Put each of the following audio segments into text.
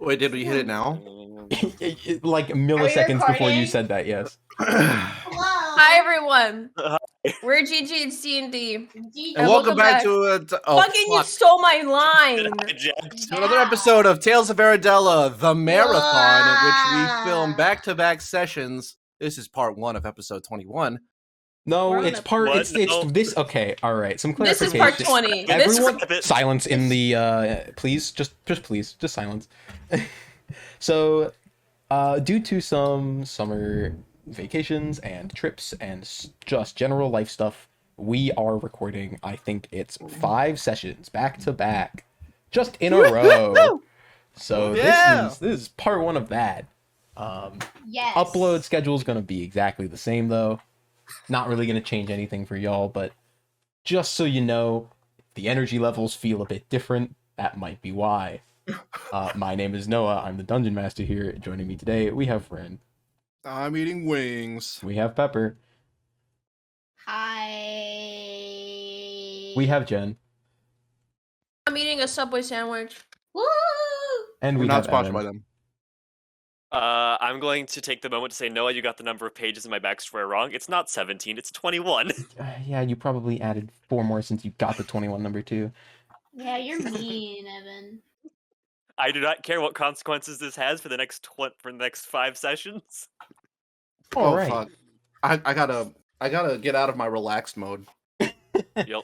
Wait, did we hit it now? Like milliseconds before you said that, yes. Hi everyone. We're GG and C&D. And welcome back to you stole my line. To another episode of Tales of Aeradella, the marathon, in which we film back-to-back sessions. This is part 1 of episode 21. No, it's part. It's this. Okay, all right. Some clarification. This is part 20. Everyone, silence in the. Please, just please, just silence. So, due to some summer vacations and trips and just general life stuff, we are recording. I think it's 5 sessions back to back, just in a row. So this is part 1 of that. Yes. Upload schedule is gonna be exactly the same though. Not really going to change anything for y'all, but just so you know, the energy levels feel a bit different. That might be why. My name is Noah. I'm the Dungeon Master here. Joining me today, we have Ren. I'm eating wings. We have Pepper. Hi. We have Jen. I'm eating a Subway sandwich. Woo! And We're we not have sponsored Evan. by them. I'm going to take the moment to say, Noah, you got the number of pages in my backstory wrong. It's not 17, it's 21. Yeah, you probably added 4 more since you got the 21 number too. Yeah, you're mean, Evan. I do not care what consequences this has for the next 5 sessions. All right. Fuck. I gotta get out of my relaxed mode. Yep.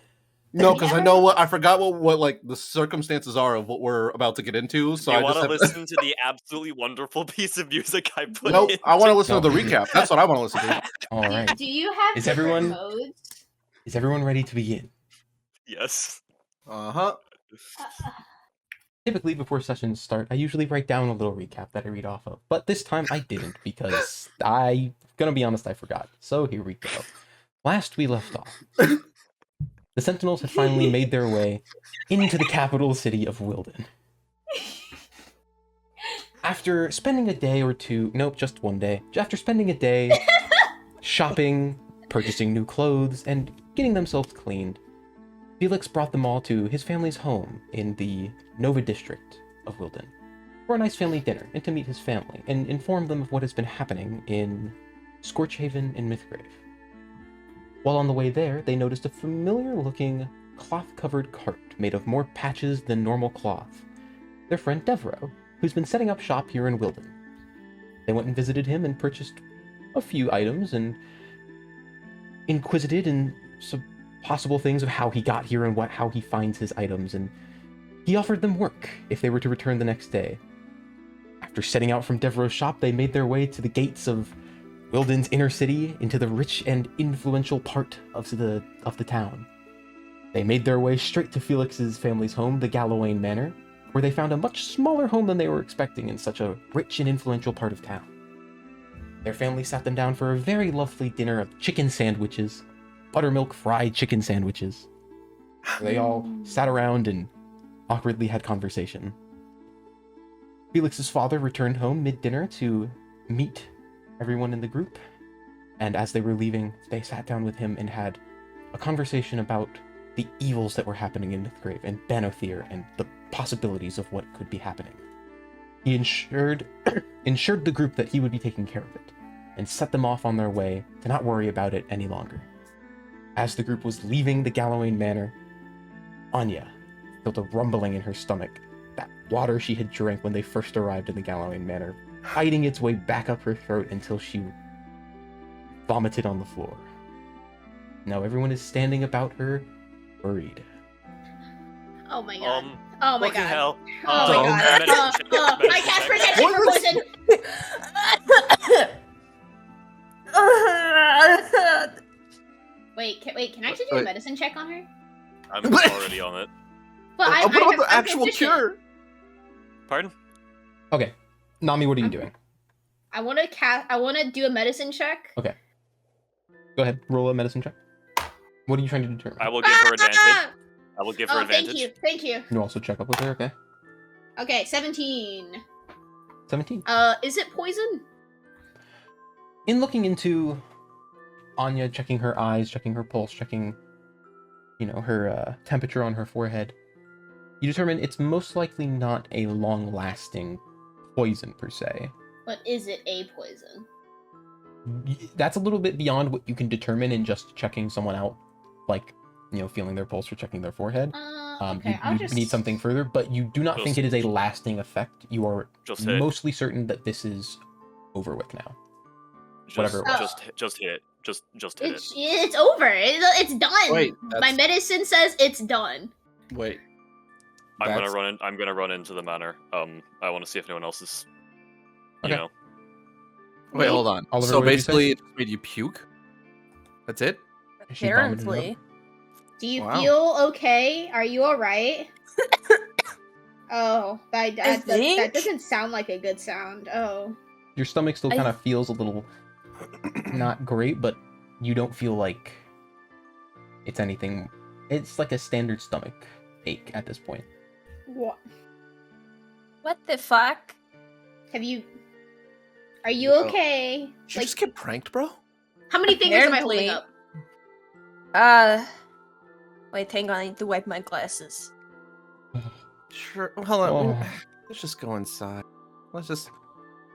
No, because I know I forgot what like the circumstances are of what we're about to get into. So you I want just to have listen to the absolutely wonderful piece of music I put Nope, in? I want to listen to the recap. That's what I want to listen to. All right. Do you have Is different everyone- modes? Is everyone ready to begin? Yes. Uh-huh. Typically, before sessions start, I usually write down a little recap that I read off of. But this time I didn't because gonna be honest, I forgot. So here we go. Last we left off, the Sentinels had finally made their way into the capital city of Wilden. After spending a day or two, nope, just one day. After spending a day shopping, purchasing new clothes, and getting themselves cleaned, Felix brought them all to his family's home in the Nova district of Wilden for a nice family dinner and to meet his family and inform them of what has been happening in Scorchhaven and Mythgrave. While on the way there, they noticed a familiar-looking cloth-covered cart made of more patches than normal cloth. Their friend Devereaux, who's been setting up shop here in Wilden. They went and visited him and purchased a few items and inquisited in some possible things of how he got here and how he finds his items, and he offered them work if they were to return the next day. After setting out from Devereaux's shop, they made their way to the gates of Wilden's inner city into the rich and influential part of the town. They made their way straight to Felix's family's home, the Gallowayne Manor, where they found a much smaller home than they were expecting in such a rich and influential part of town. Their family sat them down for a very lovely dinner of chicken sandwiches, buttermilk fried chicken sandwiches. They all sat around and awkwardly had conversation. Felix's father returned home mid-dinner to meet everyone in the group, and as they were leaving, they sat down with him and had a conversation about the evils that were happening in Mythgrave and Banothere and the possibilities of what could be happening. He ensured the group that he would be taking care of it, and set them off on their way to not worry about it any longer. As the group was leaving the Gallowayne Manor, Anya felt a rumbling in her stomach, that water she had drank when they first arrived in the Gallowayne Manor, fighting its way back up her throat until she vomited on the floor. Now everyone is standing about her, worried. Oh my god. Oh my god. Hell. Oh my god. I cast protection for poison. Wait, can I actually do a medicine check on her? I'm already on it. But I'll put on the actual cure. Pardon? Okay, Nami, what are you doing? I want to do a medicine check. Okay. Go ahead, roll a medicine check. What are you trying to determine? I will give her advantage. I will give her advantage. Thank you. You also check up with her, okay? Okay, 17. 17. Is it poison? In looking into Anya, checking her eyes, checking her pulse, checking, her temperature on her forehead, you determine it's most likely not a long-lasting poison per se. But is it a poison? That's a little bit beyond what you can determine in just checking someone out, like, feeling their pulse or checking their forehead. Okay, You need something further, but you do not think it is a lasting effect. You are mostly certain that this is over with now. Whatever it was. Just hit it. Just hit it. It's over. It's done. Wait, my medicine says it's done. Wait. I'm gonna run into the manor. I want to see if anyone else is. Okay. Wait, hold on. Oliver, So what did you say? basically, it just made you puke. That's it. She vomited it up. Apparently. Do you feel okay? Are you alright? Oh, that doesn't sound like a good sound. Oh. Your stomach still kind of feels a little not great, but you don't feel like it's anything. It's like a standard stomach ache at this point. What? What the fuck? Are you okay? Did you just get pranked, bro? How many fingers am I holding up? Wait, hang on, I need to wipe my glasses. Sure. Hold on. Let's just go inside.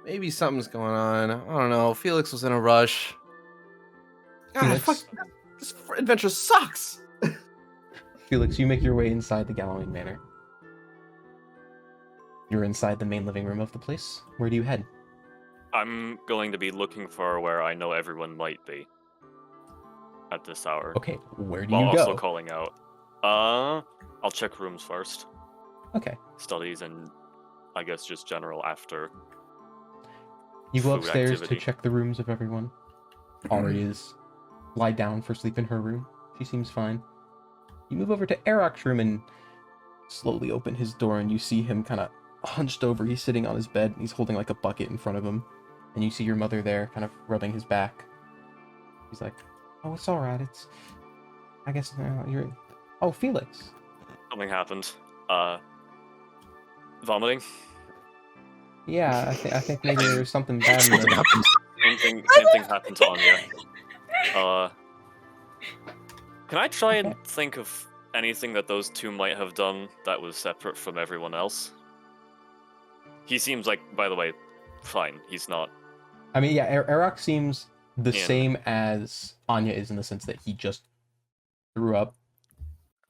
Maybe something's going on. I don't know. Felix was in a rush. God, Felix? This adventure sucks. Felix, you make your way inside the Gallowing Manor. You're inside the main living room of the place. Where do you head? I'm going to be looking for where I know everyone might be at this hour. Okay, where do While you go? also calling out. I'll check rooms first. Okay. Studies and I guess just general after. You go food upstairs activity. to check the rooms of everyone. Ari is lied down for sleep in her room. She seems fine. You move over to Eroc's room and slowly open his door, and you see him kind of hunched over. He's sitting on his bed, and he's holding like a bucket in front of him. And you see your mother there, kind of rubbing his back. He's like, "Oh, it's all right. I guess you're. Oh, Felix." Something happened. Vomiting. Yeah, I think maybe there's something bad in the. Same thing happened to Anya. Can I try and think of anything that those two might have done that was separate from everyone else? He seems like, by the way, fine. He's not. I mean, yeah, Eroc seems the same as Anya is in the sense that he just threw up,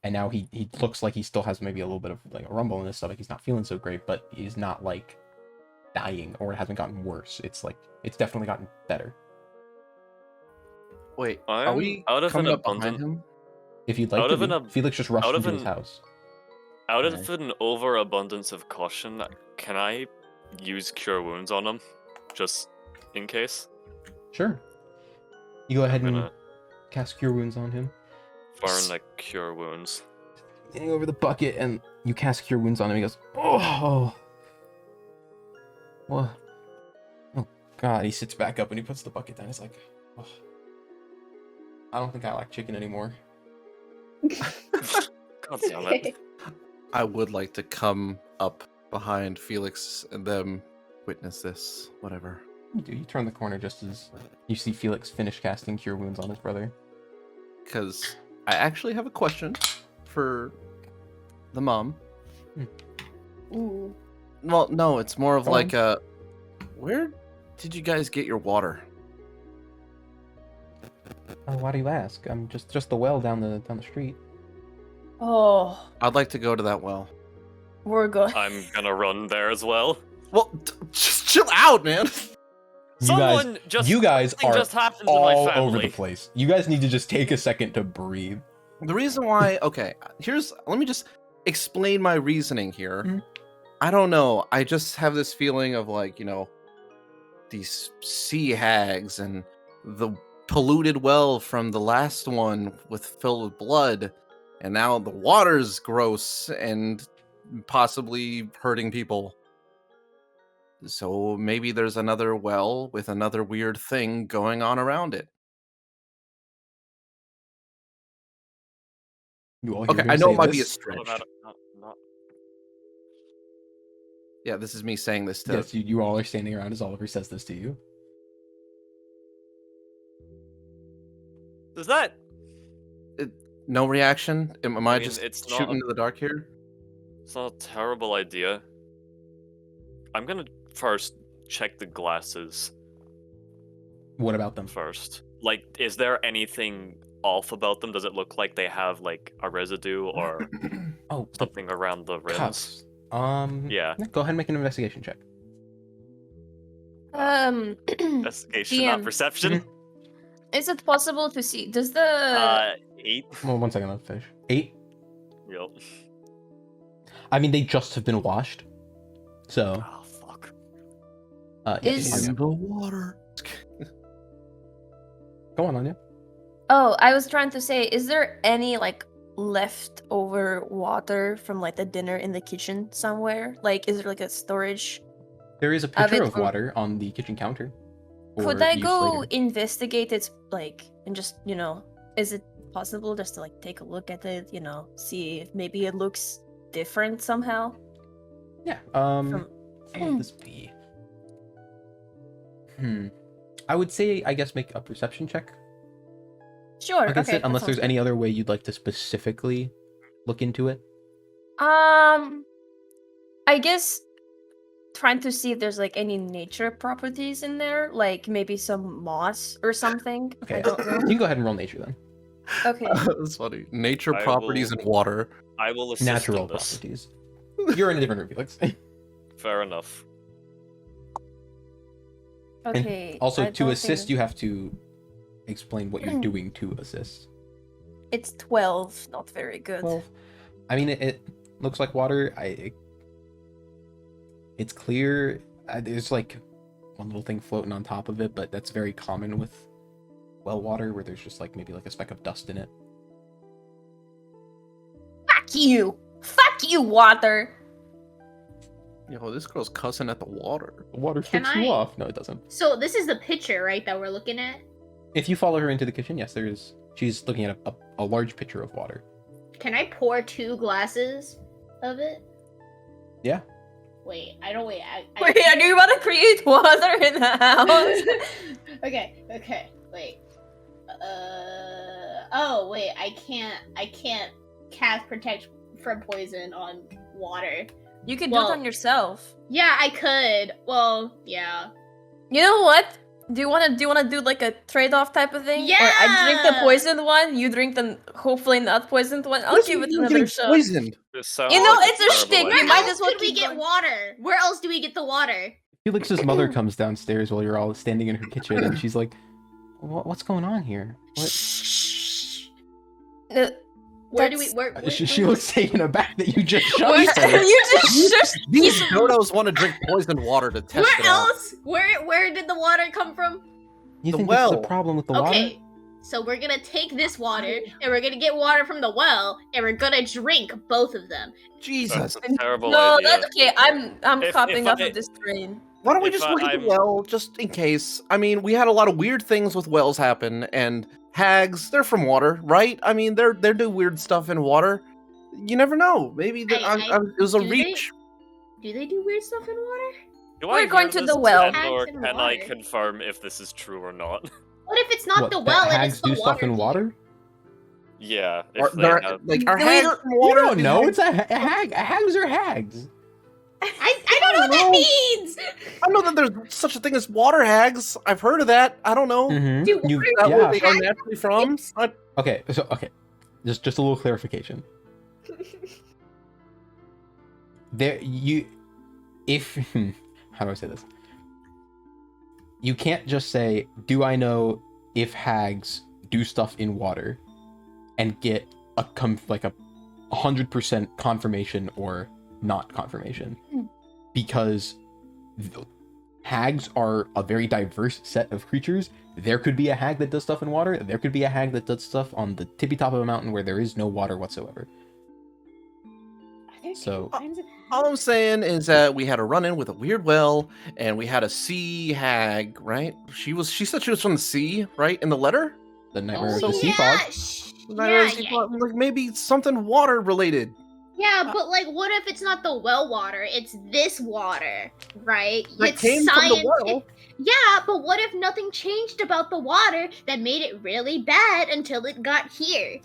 and now he looks like he still has maybe a little bit of like a rumble in his stomach. He's not feeling so great, but he's not like dying, or it hasn't gotten worse. It's like it's definitely gotten better. Wait, are we coming up behind him? If you'd like to, Felix just rushed into his house. Out of an overabundance of caution, can I use Cure Wounds on him, just in case? Sure. You go ahead and cast Cure Wounds on him. Burn the Cure Wounds. Leaning over the bucket, and you cast Cure Wounds on him. He goes, "Oh, what? Oh God!" He sits back up and he puts the bucket down. He's like, "Oh, I don't think I like chicken anymore." God damn it. I would like to come up behind Felix and them witness this. Whatever. You turn the corner just as you see Felix finish casting Cure Wounds on his brother. Because I actually have a question for the mom. Ooh. Well, no, it's more of like a... Where did you guys get your water? Oh, why do you ask? I'm just the well down the street. Oh, I'd like to go to that well. we're good. I'm gonna run there as well. Well, just chill out, man. You guys are just happened all to my family. over the place. You guys need to just take a second to breathe. The reason why... Okay, let me just explain my reasoning here. Mm-hmm. I don't know. I just have this feeling of like, these sea hags and the polluted well from the last one filled with blood, and now the water's gross and possibly hurting people. So maybe there's another well with another weird thing going on around it. Okay, I know it might be a stretch. Yeah, this is me saying this to... Yes, you all are standing around as Oliver says this to you. Is that... No reaction? Am I just it's shooting into the dark here? It's not a terrible idea. I'm gonna first check the glasses What about them? first. Like, is there anything off about them? Does it look like they have like a residue or Oh, something around the rims? cups. Yeah. Go ahead and make an investigation check. Investigation, not DM. perception. Is it possible to see? Does the 8. Well, 1 second, I'll finish. 8. Yep. I mean, they just have been washed. So, Oh fuck. Is- Anya. In the water. Go on, Anya. Oh, I was trying to say, is there any like leftover water from like the dinner in the kitchen somewhere? Like, is there like a storage? There is a Have pitcher it of for- water on the kitchen counter. Could for I use go later. investigate it, like, and just is it possible just to like take a look at it, see if maybe it looks different somehow? Yeah. From- What would this be? I would say, I guess, make a perception check Sure. against Okay. it, unless there's any other way you'd like to specifically look into it. I guess trying to see if there's like any nature properties in there, like maybe some moss or something. Okay. I don't know. You can go ahead and roll nature then. Okay. That's funny. Nature I properties will- in water. I will assist Natural in this. properties. You're in a different room, Felix. Fair enough. Okay. Also, I to don't assist, think- you have to explain what you're doing to assist. It's 12. Not very good. Well, I mean, it looks like water. It's clear. There's like one little thing floating on top of it, but that's very common with well water, where there's just like maybe like a speck of dust in it. Fuck you! Fuck you, water! Yo, this girl's cussing at the water. The water Can flips you I- off. No, it doesn't. So this is the picture, right, that we're looking at? If you follow her into the kitchen, yes, there is. She's looking at a large pitcher of water. Can I pour 2 glasses of it? Yeah. Wait, I don't wait. Wait, do you want to create water in the house? okay, wait. Oh wait, I can't cast protect from poison on water. You could do Well- it on yourself. Yeah, I could. Well, yeah. You know what? Do you wanna do like a trade-off type of thing? Or I drink the Yeah! poisoned one, you drink the hopefully not poisoned one. I'll What give do it you mean another getting shot. poisoned? This sounds You know, like it's a terrible shtick, idea. you Where might else as well could we keep get going. water? Where else do we get the water? Felix's mother comes downstairs while you're all standing in her kitchen, and she's like, "What's going on here?" What? Where do we? That's- Where? She looks taken aback that you just shut Where- her. you just These dodos want to drink poisoned water to test Where it out. else? Where did the water come from? You The think that's the well. problem with the water? Okay, so we're gonna take this water and we're gonna get water from the well and we're gonna drink both of them. Jesus. That's a terrible No, idea. that's okay. I'm If- copying if off I- of this train. Why don't we If just look at I'm- the well, just in case? I mean, we had a lot of weird things with wells happen, and hags, they're from water, right? I mean, they're do weird stuff in water. You never know. Maybe it was a do they? reach. Do they do weird stuff in water? Do We're I going hear to this the well. and or Hags in can I water. confirm if this is true or not? What if it's not What, the that well and hags it's the do water? stuff in water? Yeah, Are, if they they're- have... like, are We hags don't- from You water? don't Do know. hags- It's a hag. Hags are hags. I don't know what that know. means. I know that there's such a thing as water hags. I've heard of that. I don't know. Mm-hmm. Do You, Is that where yeah. they are naturally from? Okay. So just a little clarification. If how do I say this? You can't just say, "Do I know if hags do stuff in water?" and get a 100% confirmation or not confirmation, because hags are a very diverse set of creatures. There could be a hag that does stuff in water. There could be a hag that does stuff on the tippy top of a mountain where there is no water whatsoever. So All I'm saying is that we had a run-in with a weird well, and we had a sea hag, right? She said she was from the sea, right? In the letter? the nightmare Oh, of the sea yeah. fog. Like maybe something water related. Yeah, but like, what if it's not the well water? It's this water, right? That It's came from the well. Yeah, but what if nothing changed about the water that made it really bad until it got here?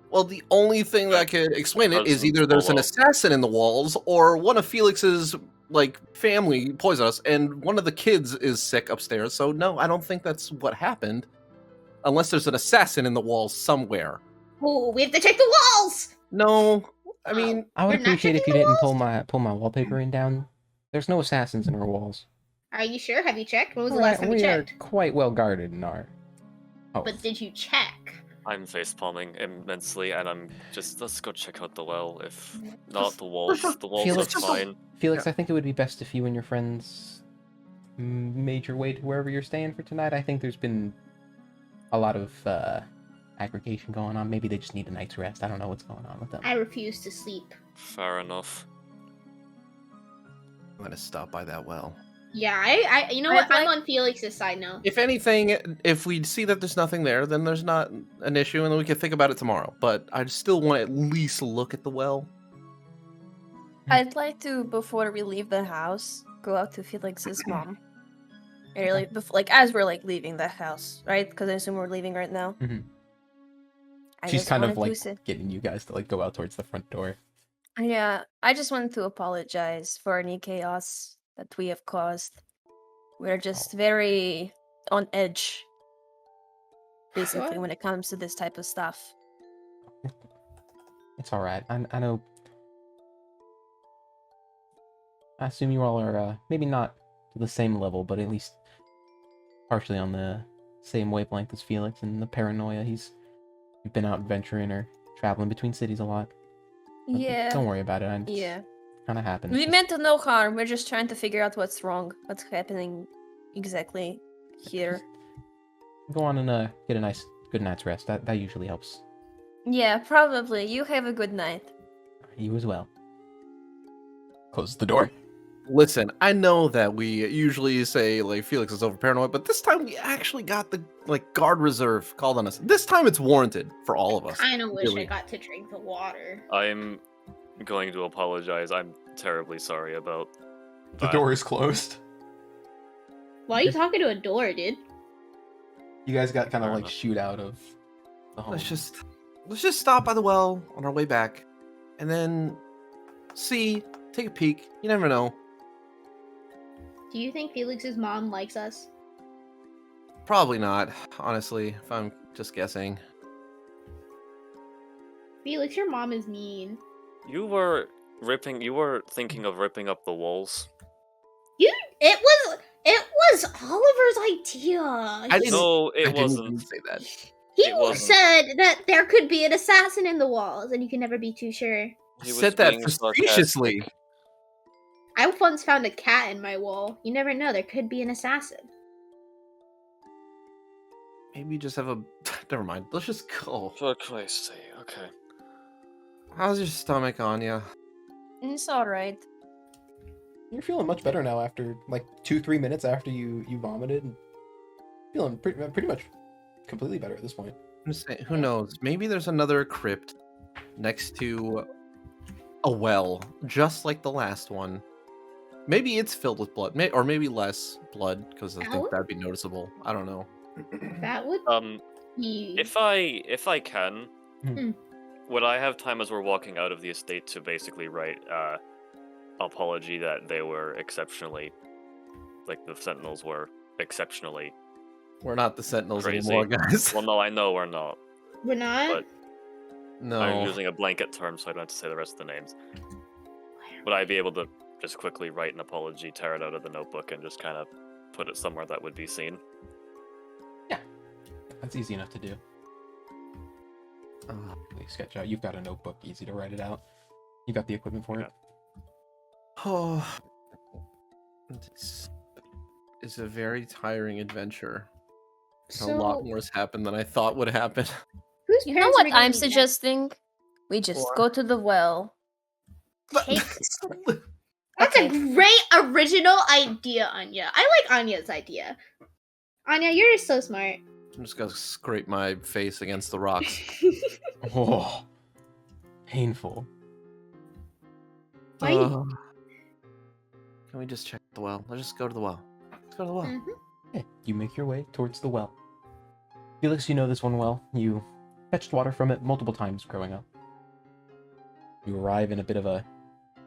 Well, the only thing that could explain it is Doesn't either there's an follow. assassin in the walls, or one of Felix's like family poisoned us, and one of the kids is sick upstairs. So no, I don't think that's what happened, unless there's an assassin in the walls somewhere. Oh, we have to check the walls. No, I mean, I would You're not appreciate if checking you the didn't walls? pull my wallpapering down. There's no assassins in our walls. Are you sure? Have you checked? When was the last time you We are checked? quite well guarded in our house. But did you check? I'm facepalming immensely, and I'm just, let's go check out the well. If not, the walls. The walls Felix- are fine. Felix, I think it would be best if you and your friends made your way to wherever you're staying for tonight. I think there's been a lot of aggregation going on. Maybe they just need a night's rest. I don't know what's going on with them. I refuse to sleep. Fair enough. I'm gonna stop by that well. Yeah, I you know what? I'd I'm like- on Felix's side now. If anything, if we see that there's nothing there, then there's not an issue, and then we can think about it tomorrow. But I still want to at least look at the well. I'd like to, before we leave the house, go out to Felix's mom. And really, like as we're like leaving the house, right? Because I assume we're leaving right now. Mhm. I She's just kind of wanted to like say- getting you guys to like go out towards the front door. Yeah, I just wanted to apologize for any chaos that we have caused. We're just very on edge, basically, Sure. when it comes to this type of stuff. It's all right. I know. I assume you all are maybe not to the same level, but at least partially on the same wavelength as Felix and the paranoia. You've been out adventuring or traveling between cities a lot. But Yeah. Don't worry about it. Yeah. Kind of happens. We Just- meant to no harm. We're just trying to figure out what's wrong, what's happening exactly here. Go on and get a good night's rest. That usually helps. Yeah, probably. You have a good night. You as well. Close the door. Listen, I know that we usually say like Felix is over paranoid, but this time we actually got the like guard reserve called on us. This time it's warranted for all of us. I kind of wish I really. got to drink the water. I'm going to apologize. I'm terribly sorry about The that. door is closed. Why are you talking to a door, dude? You guys got kind of Fair like enough. shoot out of the home. Let's just stop by the well on our way back, and then take a peek. You never know. Do you think Felix's mom likes us? Probably not, honestly. If I'm just guessing. Felix, your mom is mean. You were thinking of ripping up the walls. It was Oliver's idea. I didn't- No, I it didn't wasn't. even say that. He it wasn't. said that there could be an assassin in the walls, and you can never be too sure. I He was said that being sarcastic. facetiously. I once found a cat in my wall. You never know, there could be an assassin. Maybe just have a. Never mind. Let's just go. For Christ's sake, okay. How's your stomach, Anya? It's alright. You're feeling much better now after like 2-3 minutes after you vomited. And feeling pretty much completely better at this point. I'm just saying, who knows? Maybe there's another crypt next to a well, just like the last one. Maybe it's filled with blood, or maybe less blood, because I Ow. think that'd be noticeable. I don't know. That would be. If I can, Hmm. would I have time as we're walking out of the estate to basically write apology that they were exceptionally, like the Sentinels were exceptionally. We're not the Sentinels Crazy. anymore, guys. Well, no, I know we're not. We're not? But- No. I'm using a blanket term, so I don't have to say the rest of the names. Would I be able to just quickly write an apology, tear it out of the notebook, and just kind of put it somewhere that would be seen? That's easy enough to do. Like sketch out. You've got a notebook, easy to write it out. You got the equipment for it. Oh, it's a very tiring adventure. A lot more has happened than I thought would happen. Whose You know parents what are gonna I'm be dead? suggesting? We just What? go to the well. Take- That's Okay. a great original idea, Anya. I like Anya's idea. Anya, you're so smart. I'm just gonna scrape my face against the rocks. Oh, painful. Why? Can we just check the well? Let's just go to the well. Let's go to the well. Mhm. Yeah, you make your way towards the well. Felix, you know this one well. You fetched water from it multiple times growing up. You arrive in a bit of a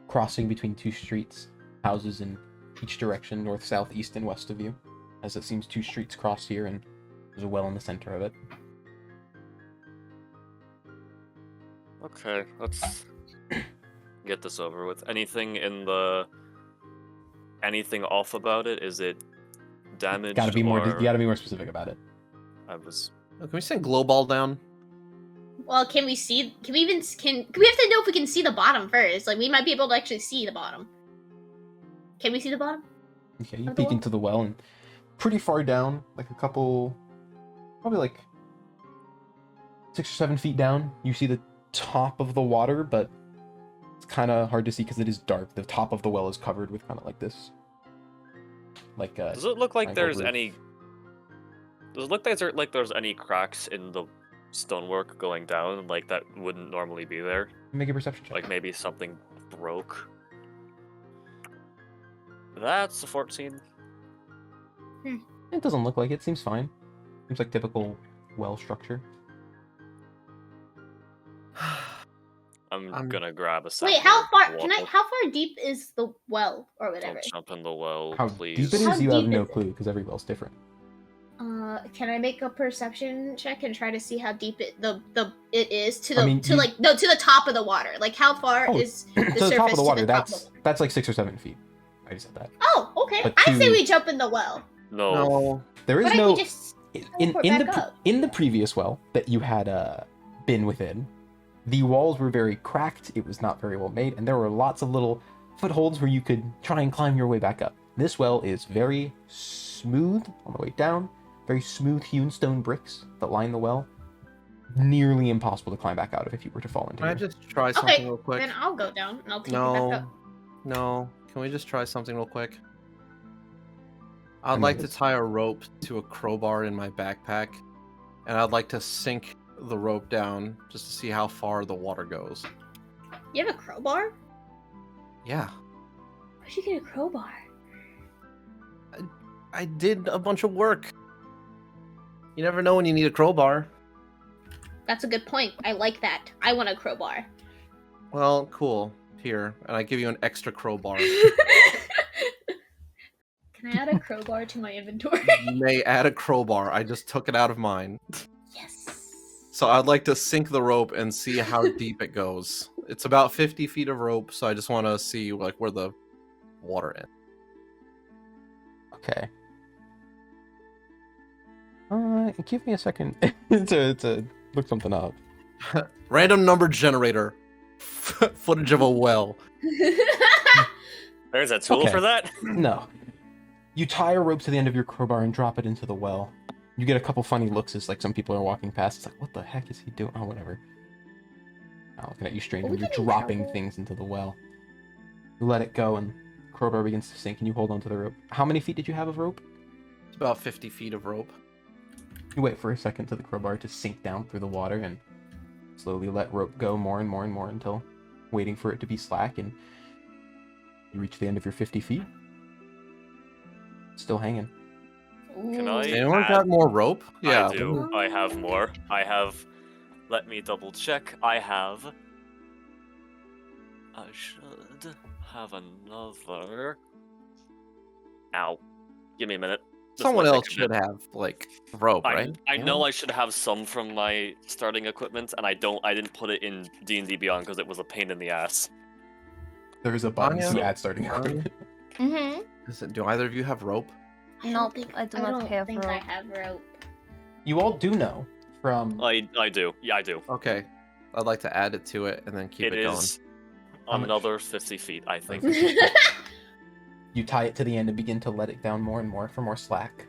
crossing between two streets. houses in each direction, north, south, east, and west of you, as it seems 2 streets cross here, and there's a well in the center of it. Okay, let's get this over with. Anything off about it? Is it damaged? You gotta be or... more specific about it. I was. Oh, can we send glow ball down? Well, can we see? Can we have to know if we can see the bottom first? Like, we might be able to actually see the bottom. Can we see the bottom? Okay, you peek into the well, and pretty far down, like a couple, probably like 6 or 7 feet down, you see the top of the water, but it's kind of hard to see because it is dark. The top of the well is covered with kind of like this. Like, does it look like there's roof. any? Does it look like there's any cracks in the stonework going down, like that wouldn't normally be there? Make a perception check. Like maybe something broke. That's a 14. It doesn't look like it. Seems fine. Seems like typical well structure. I'm gonna grab a. Wait, how far? How far deep is the well or whatever? Don't jump in the well, How please. deep it How is, you have deep no is it? clue because every well's different. Can I make a perception check and try to see how deep it is to I the mean, to the top of the water? Like, how far is the to surface the top of the water, to the top of the water? that's like 6 or 7 feet. I just said that. Oh, okay. But I say to- we jump in the well. No. No. There is Why don't no we just in teleport the back up? in the previous well that you had been within. The walls were very cracked. It was not very well made, and there were lots of little footholds where you could try and climb your way back up. This well is very smooth on the way down. Very smooth hewn stone bricks that line the well. Nearly impossible to climb back out of if you were to fall into Can I it. just try something Okay, real quick? then I'll go down and I'll take you back No. up. No. Can we just try something real quick? I I'd mean, like to it's- tie a rope to a crowbar in my backpack, and I'd like to sink the rope down just to see how far the water goes. You have a crowbar? Yeah. Where'd you get a crowbar? I did a bunch of work. You never know when you need a crowbar. That's a good point. I like that. I want a crowbar. Well, cool. Here, and I give you an extra crowbar. Can I add a crowbar to my inventory? You may add a crowbar. I just took it out of mine. Yes. So I'd like to sink the rope and see how deep it goes. It's about 50 feet of rope, so I just want to see like where the water ends. Okay. Give me a second to look something up. Random number generator. Footage of a well. There's a tool Okay. for that? No. You tie a rope to the end of your crowbar and drop it into the well. You get a couple funny looks as like some people are walking past. It's like, what the heck is he doing? Oh, whatever. I'm looking at you strange Are we when you're getting in dropping trouble? things into the well. You let it go and the crowbar begins to sink and you hold onto the rope. How many feet did you have of rope? It's about 50 feet of rope. You wait for a second to the crowbar to sink down through the water and slowly let rope go more and more and more until waiting for it to be slack, and you reach the end of your 50 feet. Still hanging. Can I- Anyone add- got more rope? Yeah. I do. I have more. I have. Let me double check. I should have another. Ow. Give me a minute. This Someone might else take a should bit. have like rope, right? I know I should have some from my starting equipment, and I didn't put it in D&D Beyond because it was a pain in the ass. There is a button Anya? to add starting equipment. Mm-hmm. Do either of you have rope? Nope, I do not have think I rope. have rope. You all do know from I do. Yeah, I do. Okay. I'd like to add it to it and then keep it, It going. is How much? another 50 feet, I think. you tie it to the end and begin to let it down more and more for more slack.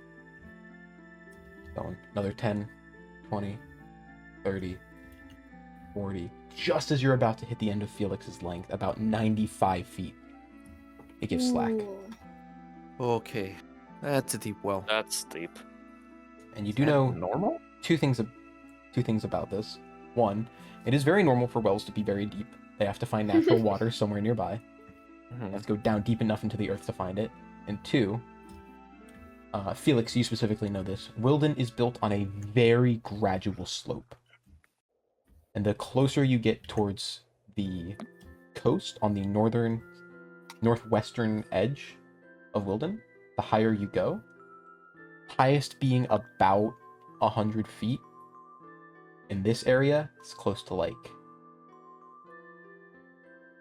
Going another 10, 20, 30, 40. Just as you're about to hit the end of Felix's length, about 95 feet, it gives slack. Ooh. Okay. That's a deep well. That's deep. And you do Is that know normal? two things about this. One, it is very normal for wells to be very deep. They have to find natural water somewhere nearby. They have to go down deep enough into the earth to find it. And two, Felix, you specifically know this. Wilden is built on a very gradual slope. And the closer you get towards the coast on the northern northwestern edge of Wilden, the higher you go. Highest being about 100 feet. In this area, it's close to like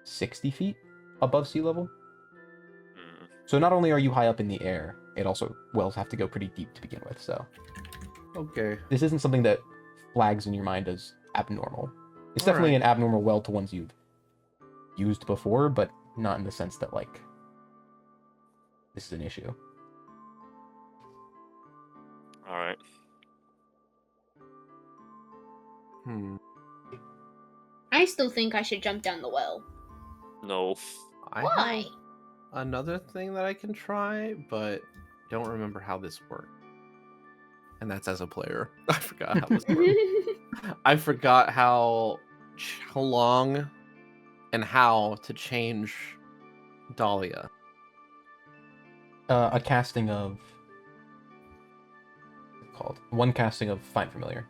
60 feet above sea level. So not only are you high up in the air, it also wells have to go pretty deep to begin with. So Okay. this isn't something that flags in your mind as abnormal. It's All definitely right. an abnormal well to ones you've used before, but not in the sense that like this is an issue. All right. I still think I should jump down the well. No. I Why? have another thing that I can try, but don't remember how this works. And that's as a player. I forgot how this works. I forgot how long and how to change Dahlia. A casting of what's it called one casting of Find Familiar.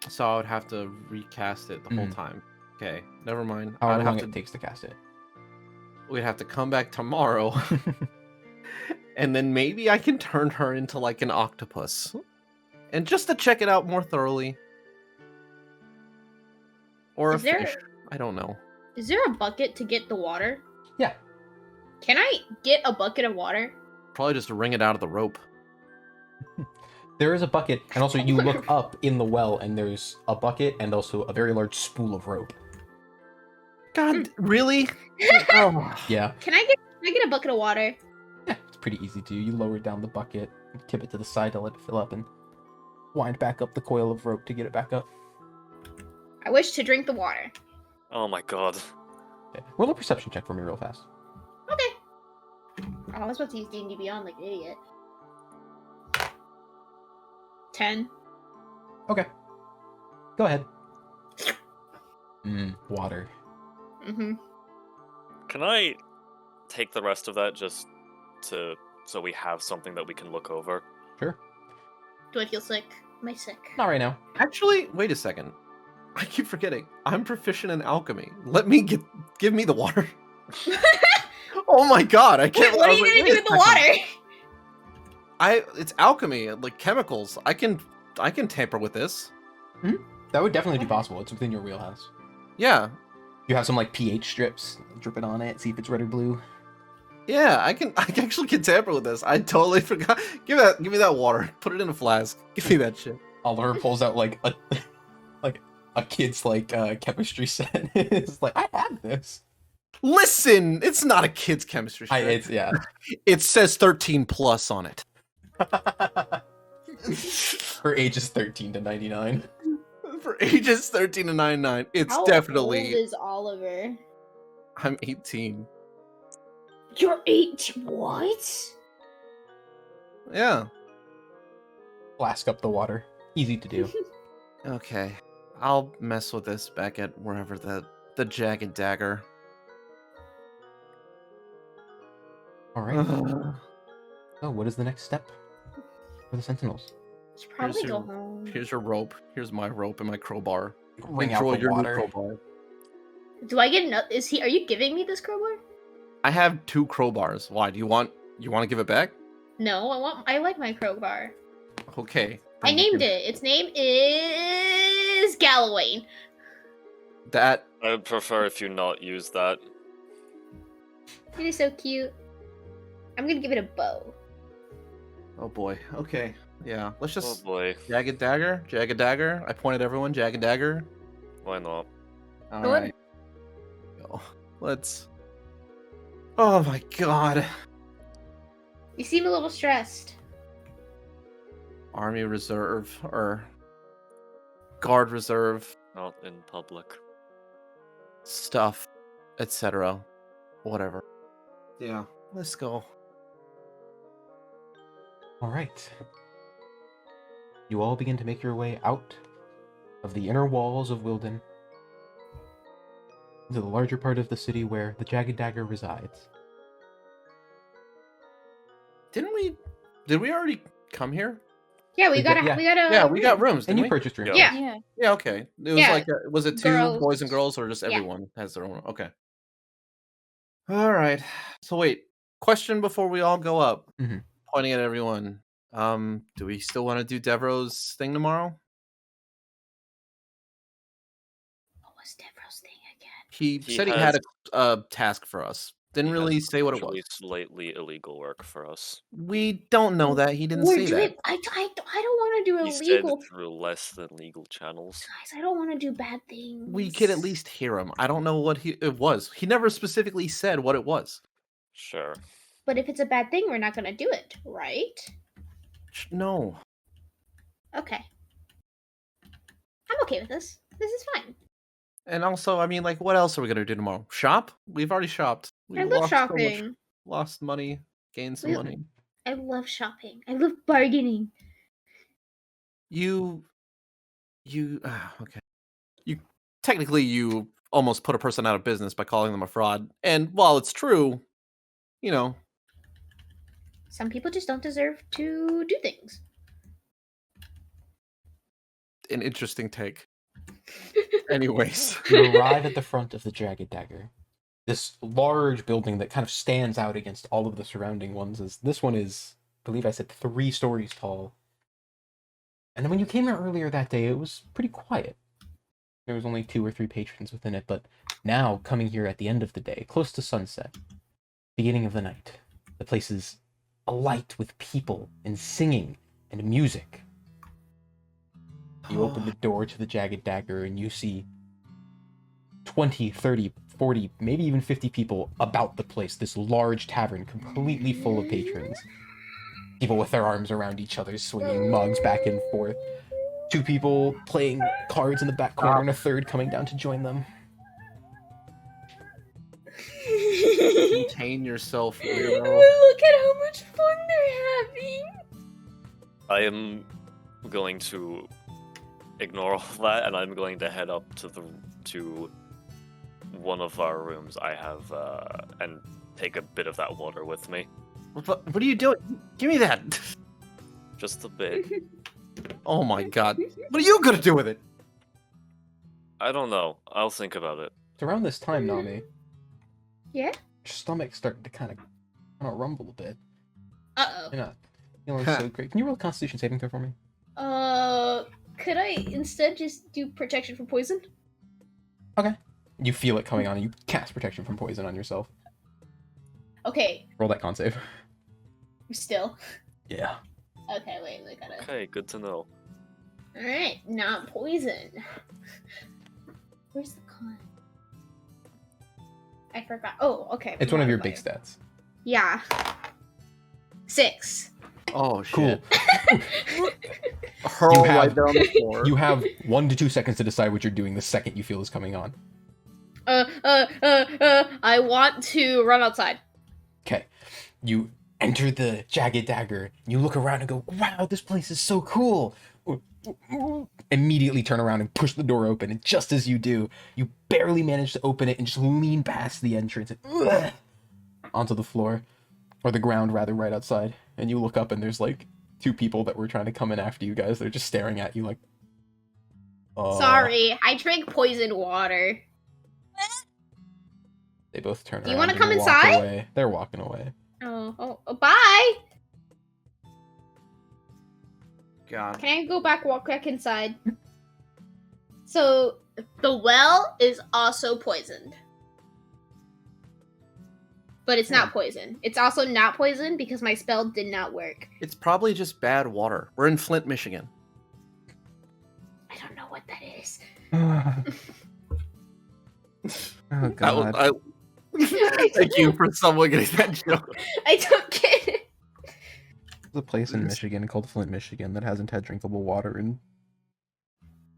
So I would have to recast it the whole Mm. time. Okay, never mind. However I'd long have it to, takes to cast it. we'd have to come back tomorrow, and then maybe I can turn her into like an octopus, and just to check it out more thoroughly, or a Is there- fish. I don't know. Is there a bucket to get the water? Yeah. Can I get a bucket of water? Probably just wring it out of the rope. There is a bucket, and also you look up in the well, and there's a bucket and also a very large spool of rope. God, really? Oh. Yeah, Can I get a bucket of water? it's pretty easy to. You lower down the bucket, tip it to the side to let it fill up, and wind back up the coil of rope to get it back up. I wish to drink the water. Oh my god. Okay. Roll a perception check for me real fast. Okay. Oh, I was about to use D&D Beyond like an idiot. 10. Okay. Go ahead. Water. Mm-hmm. Can I take the rest of that just to so we have something that we can look over? Sure. Do I feel sick? Am I sick? Not right now. Actually, wait a second. I keep forgetting. I'm proficient in alchemy. Let me give me the water. Oh my god, I can't. Wait, what I are was you like, gonna wait do a with the second. water? It's alchemy, like chemicals. I can tamper with this. That would definitely be possible. It's within your wheelhouse. Yeah. You have some like pH strips. Drip it on it. See if it's red or blue. Yeah, I actually can tamper with this. I totally forgot. Give me that water. Put it in a flask. Give me that shit. Oliver pulls out like a kid's like chemistry set. It's like, I have this. Listen, it's not a kid's chemistry shit. It's yeah. It says 13 plus on it. For ages 13 to 99. For ages 13 to 99. It's How definitely. old is Oliver? I'm 18. You're 8. What? Yeah. Flask up the water. Easy to do. Okay. I'll mess with this back at wherever the jagged dagger. All right. Oh, what is the next step for the Sentinels? Should probably Here's go your- home. Here's your rope. Here's my rope and my crowbar. Wring out Enjoy the your new water. crowbar. Do I get another? Are you giving me this crowbar? I have 2 crowbars. Why? Do you want to give it back? No, I like my crowbar. Okay. I named it. Its name is Galloway. That I would prefer if you not use that. It is so cute. I'm gonna give it a bow. oh boy. Okay. Yeah. Let's Oh just boy. jagged dagger. I pointed everyone, jagged dagger. Why not? All Go right. Go. Let's. Oh my god. You seem a little stressed. Army reserve or guard reserve Not in public. stuff, etc. Whatever. Yeah. Let's go. All right. You all begin to make your way out of the inner walls of Wilden into the larger part of the city where the Jagged Dagger resides. Did we already come here? Yeah, we We got got- a Yeah, we got rooms, And didn't you we? purchased rooms. Yeah. Yeah. Yeah, okay. It was Yeah. like was it 2 Girls. boys and girls or just Yeah. everyone has their own? Okay. All right. So wait, question before we all go up. Mhm. Pointing at everyone. Do we still want to do Devro's thing tomorrow? What was Devro's thing again? He said he has had a task for us. Didn't really say what it was. Slightly illegal work for us. We don't know that. He didn't We're say doing. that. I don't want to do He said illegal. through less than legal channels. Guys, I don't want to do bad things. We could at least hear him. I don't know what it was. He never specifically said what it was. Sure. But if it's a bad thing, we're not gonna do it, right? No. Okay. I'm okay with this. This is fine. And also, I mean, like, what else are we gonna do tomorrow? Shop? We've already shopped. We I love lost so much- shopping. lost money, gained some We- money. I love shopping. I love bargaining. Okay. Technically you almost put a person out of business by calling them a fraud. And while it's true, you know, Some people just don't deserve to do things. an interesting take. Anyways. You arrive at the front of the Jagged Dagger. This large building that kind of stands out against all of the surrounding ones. This one is, I believe I said, 3 stories tall. And then when you came here earlier that day, it was pretty quiet. There was only 2 or 3 patrons within it, but now, coming here at the end of the day, close to sunset, beginning of the night, the place is alight with people and singing and music. You open the door to the Jagged Dagger and you see 20, 30, 40, maybe even 50 people about the place. This large tavern completely full of patrons. People with their arms around each other, swinging mugs back and forth. 2 people playing cards in the back corner and a third coming down to join them. Contain yourself, weirdo. Look at how much fun they're having. I am going to ignore all that, and I'm going to head up to one of our rooms I have and take a bit of that water with me. What are you doing? Give me that. Just a bit. Oh my god. What are you gonna do with it? I don't know. I'll think about it. It's around this time, Nami. Yeah? Your stomach's starting to kind of rumble a bit. Uh-oh. You're not feeling so great. Can you roll a Constitution saving throw for me? Could I instead just do protection from poison? Okay. You feel it coming on, and you cast protection from poison on yourself. Okay, Roll that con save. still. Yeah. Okay, wait, we gotta... Okay, good to know. Alright, not poison. Where's the con? I forgot. Oh, okay. It's one of your big modifier. stats. Yeah. 6. Oh Cool. shit. Hurl You right have- down the floor. You have 1 to 2 seconds to decide what you're doing the second you feel is coming on. I want to run outside. Okay. You enter the Jagged Dagger. You look around and go, wow, this place is so cool. Immediately turn around and push the door open. And just as you do, you barely manage to open it and just lean past the entrance and onto the floor. Or the ground, rather, right outside. And you look up and there's like 2 people that were trying to come in after you guys. They're just staring at you like, Sorry, I drank poisoned water. They both turn Do you around wanna come and walk inside? away. They're walking away. Oh, bye! God. Can I go walk back inside? So, the well is also poisoned. But it's not poison. It's also not poison because my spell did not work. It's probably just bad water. We're in Flint, Michigan. I don't know what that is. Oh God. Thank you for someone getting that joke. I don't get it. There's a place in Michigan called Flint, Michigan that hasn't had drinkable water in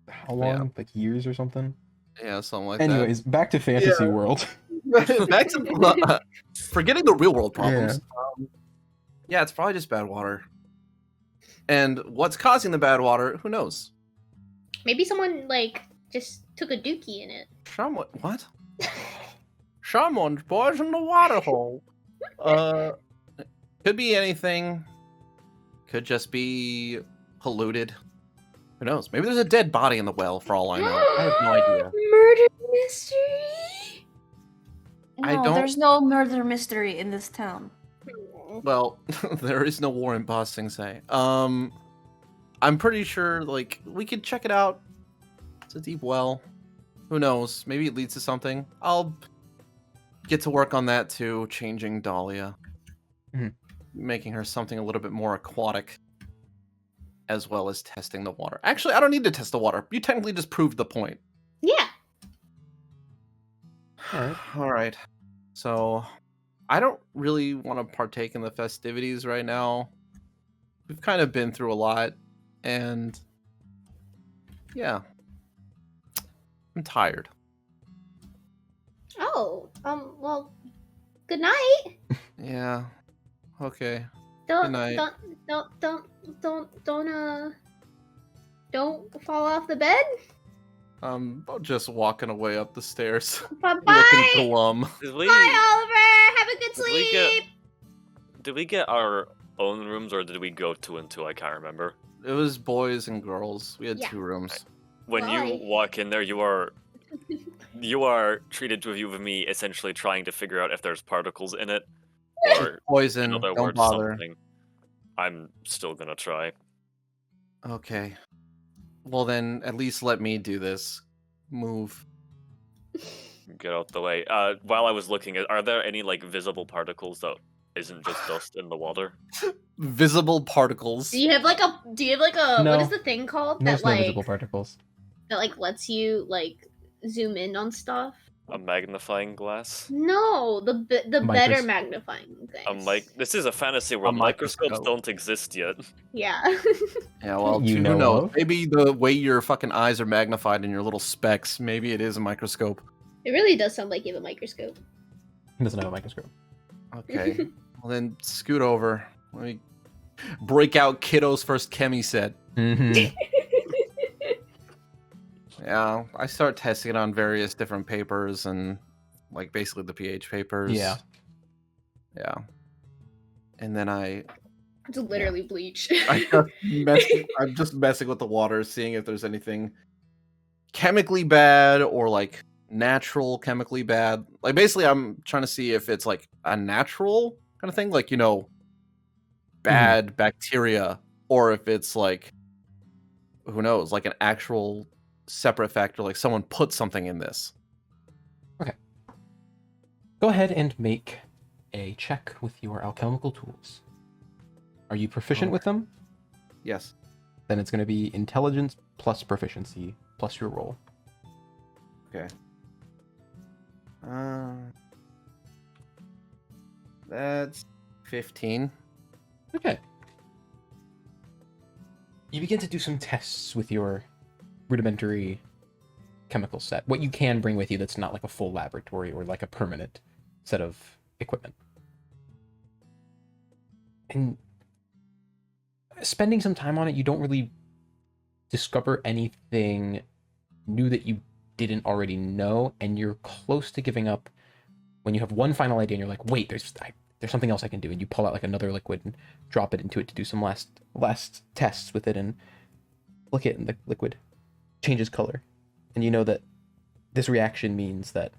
how long? Yeah. Like years or something? Yeah, something like Anyways, back to fantasy world. that. Back to forgetting the real world problems. Yeah, it's probably just bad water. And what's causing the bad water? Who knows? Maybe someone, like, just took a dookie in it. Someone what? Someone's poisoned the water hole. Could be anything. Could just be polluted. Who knows? Maybe there's a dead body in the well for all I know. I have no idea. Murder mystery? I No, don't- there's no murder mystery in this town. Well, there is no war in Ba Sing Se. I'm pretty sure, like, we could check it out. It's a deep well. Who knows? Maybe it leads to something. I'll get to work on that too, changing Dahlia. Mhm. Making her something a little bit more aquatic. As well as testing the water. Actually, I don't need to test the water. You technically just proved the point. Yeah. Alright. So, I don't really want to partake in the festivities right now. We've kind of been through a lot, and yeah, I'm tired. Oh, well, good night. Yeah, okay. Don't, night. don't fall off the bed. I'm just walking away up the stairs, Bye looking bye. glum. Did we, Bye, Oliver. Have a good did we get- sleep. did we get our own rooms, or did we go 2 and 2? I can't remember. It was boys and girls. We had Yeah. 2 rooms. When Well, you walk in there, you are treated to a view of me essentially trying to figure out if there's particles in it, or in Poison, other don't words, bother. something. I'm still gonna try. Okay. Well then, at least let me do this. Move. Get out the way. While I was looking, are there any like visible particles that isn't just dust in the water? Visible particles. Do you have like a No. what is the thing called There's that no like visible particles. that like lets you like zoom in on stuff? A magnifying glass? No, the better Micros- magnifying thing. This is a fantasy world. Microscopes microscope. don't exist yet. Yeah. Yeah, well, You who know knows? of? Maybe the way your fucking eyes are magnified in your little specks, maybe it is a microscope. It really does sound like you have a microscope. It doesn't have a microscope. Okay. Well then, scoot over. Let me break out Kiddo's first chemi set. Mm-hmm. Yeah, I start testing it on various different papers and, like, basically the pH papers. Yeah. Yeah. And then It's literally bleach. I'm just messing with the water, seeing if there's anything chemically bad or like natural chemically bad. Like basically I'm trying to see if it's like a natural kind of thing, like, you know, bad bacteria, or if it's like, who knows, like an actual separate factor, like someone put something in this. Go ahead and make a check with your alchemical tools. Are you proficient with them? Yes. Then it's going to be intelligence plus proficiency plus your roll. Okay. That's 15. Okay. You begin to do some tests with your rudimentary chemical set. What you can bring with you that's not like a full laboratory or like a permanent set of equipment. And spending some time on it, you don't really discover anything new that you didn't already know, and you're close to giving up when you have one final idea and you're like, wait, there's something else I can do, and you pull out like another liquid and drop it into it to do some last tests with it, and look it, and the liquid changes color, and you know that this reaction means that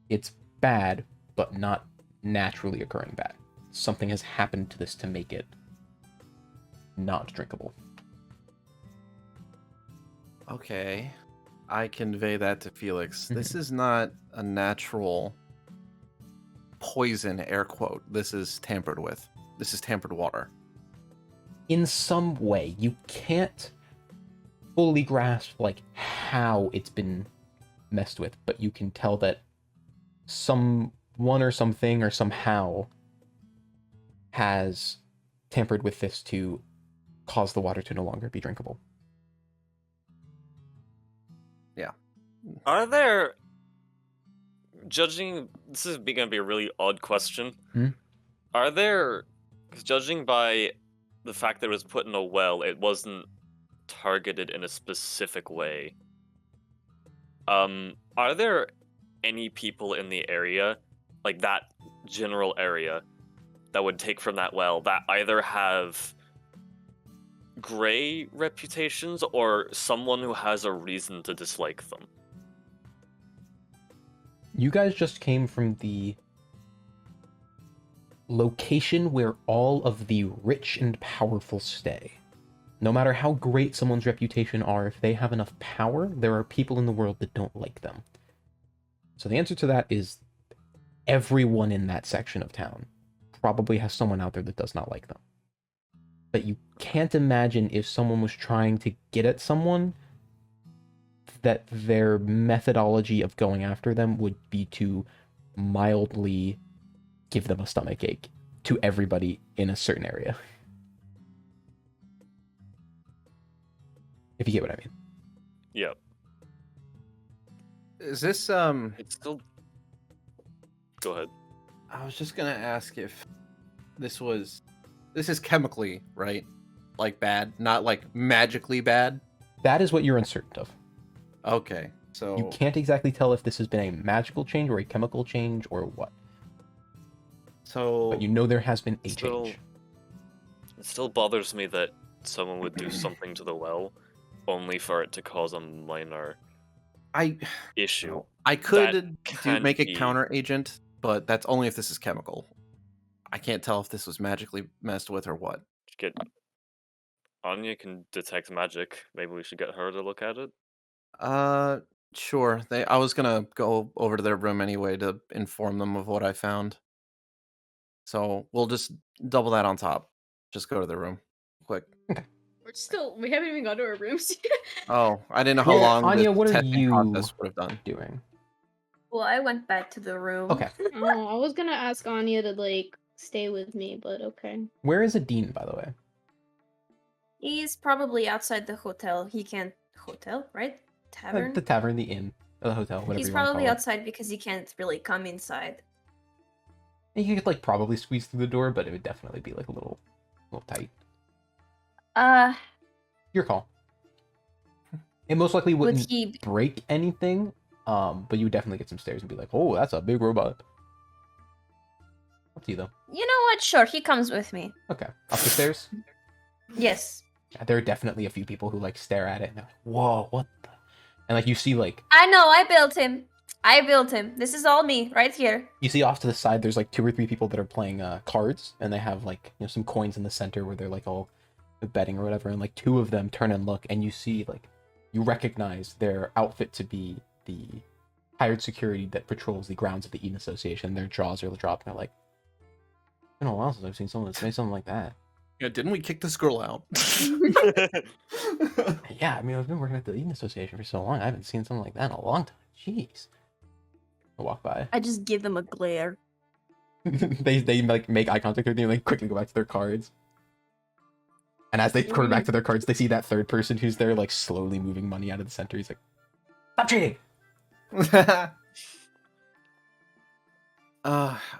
it's bad, but not naturally occurring bad. Something has happened to this to make it not drinkable. Okay. I convey that to Felix. This is not a natural poison, air quote. This is tampered with. This is tampered water. In some way, you can't fully grasp like how it's been messed with, but you can tell that someone or something or somehow has tampered with this to cause the water to no longer be drinkable. Are there, judging, this is going to be a really odd question. Are there, because judging by the fact that it was put in a well, it wasn't targeted in a specific way. Are there any people in the area, like that general area, that would take from that well that either have gray reputations or someone who has a reason to dislike them? You guys just came from the location where all of the rich and powerful stay. No matter how great someone's reputation are, if they have enough power, there are people in the world that don't like them. So the answer to that is everyone in that section of town probably has someone out there that does not like them. But you can't imagine if someone was trying to get at someone that their methodology of going after them would be to mildly give them a stomach ache to everybody in a certain area. If you get what I mean. Yep. Is this It's still. Go ahead. I was just gonna ask if this is chemically, right? Like bad, not like magically bad. That is what you're uncertain of. Okay, so You can't exactly tell if this has been a magical change or a chemical change or what. So But you know there has been a Still- change. It still bothers me that someone would do something to the well, only for it to cause a minor I issue. could can't make a be- counter agent, but that's only if this is chemical. I can't tell if this was magically messed with or what. Get Anya can detect magic. Maybe we should get her to look at it. Sure. I was gonna go over to their room anyway to inform them of what I found. So we'll just double that on top. Just go to their room, quick. We haven't even gone to our rooms. Oh, I didn't know how Well, long Anya, the what are testing you process would have done. doing? Well, I went back to the room. Okay. Oh, I was gonna ask Anya to like stay with me, but okay. Where is Adine, by the way? He's probably outside the hotel. He can't hotel, right? Tavern. The tavern, the inn, the hotel, whatever He's you want to probably call it. outside because he can't really come inside. You could like probably squeeze through the door, but it would definitely be like a little tight. Your call. It most likely Would wouldn't he? break anything, but you would definitely get some stairs and be like, oh, that's a big robot. Up to you though. You know what? Sure, he comes with me. Okay, up the stairs. Yes. Yeah, there are definitely a few people who like stare at it and they're like, whoa, what the? And like you see like I know. I built him. I built him. This is all me right here. you see off to the side there's like 2 or 3 people that are playing cards, and they have like some coins in the center where they're like all betting or whatever, and like 2 of them turn and look, and you see like you recognize their outfit to be the hired security that patrols the grounds of the Eden Association. Their jaws are dropped and they're like, it's been a while since I've seen someone say something like that. Yeah, didn't we kick this girl out? Yeah, I mean, I've been working at the Eden Association for so long, I haven't seen something like that in a long time. Jeez. I walk by. I just give them a glare. they like make eye contact with you and like quickly go back to their cards. And as they turn back to their cards, they see that third person who's there like slowly moving money out of the center. He's like, stop trading!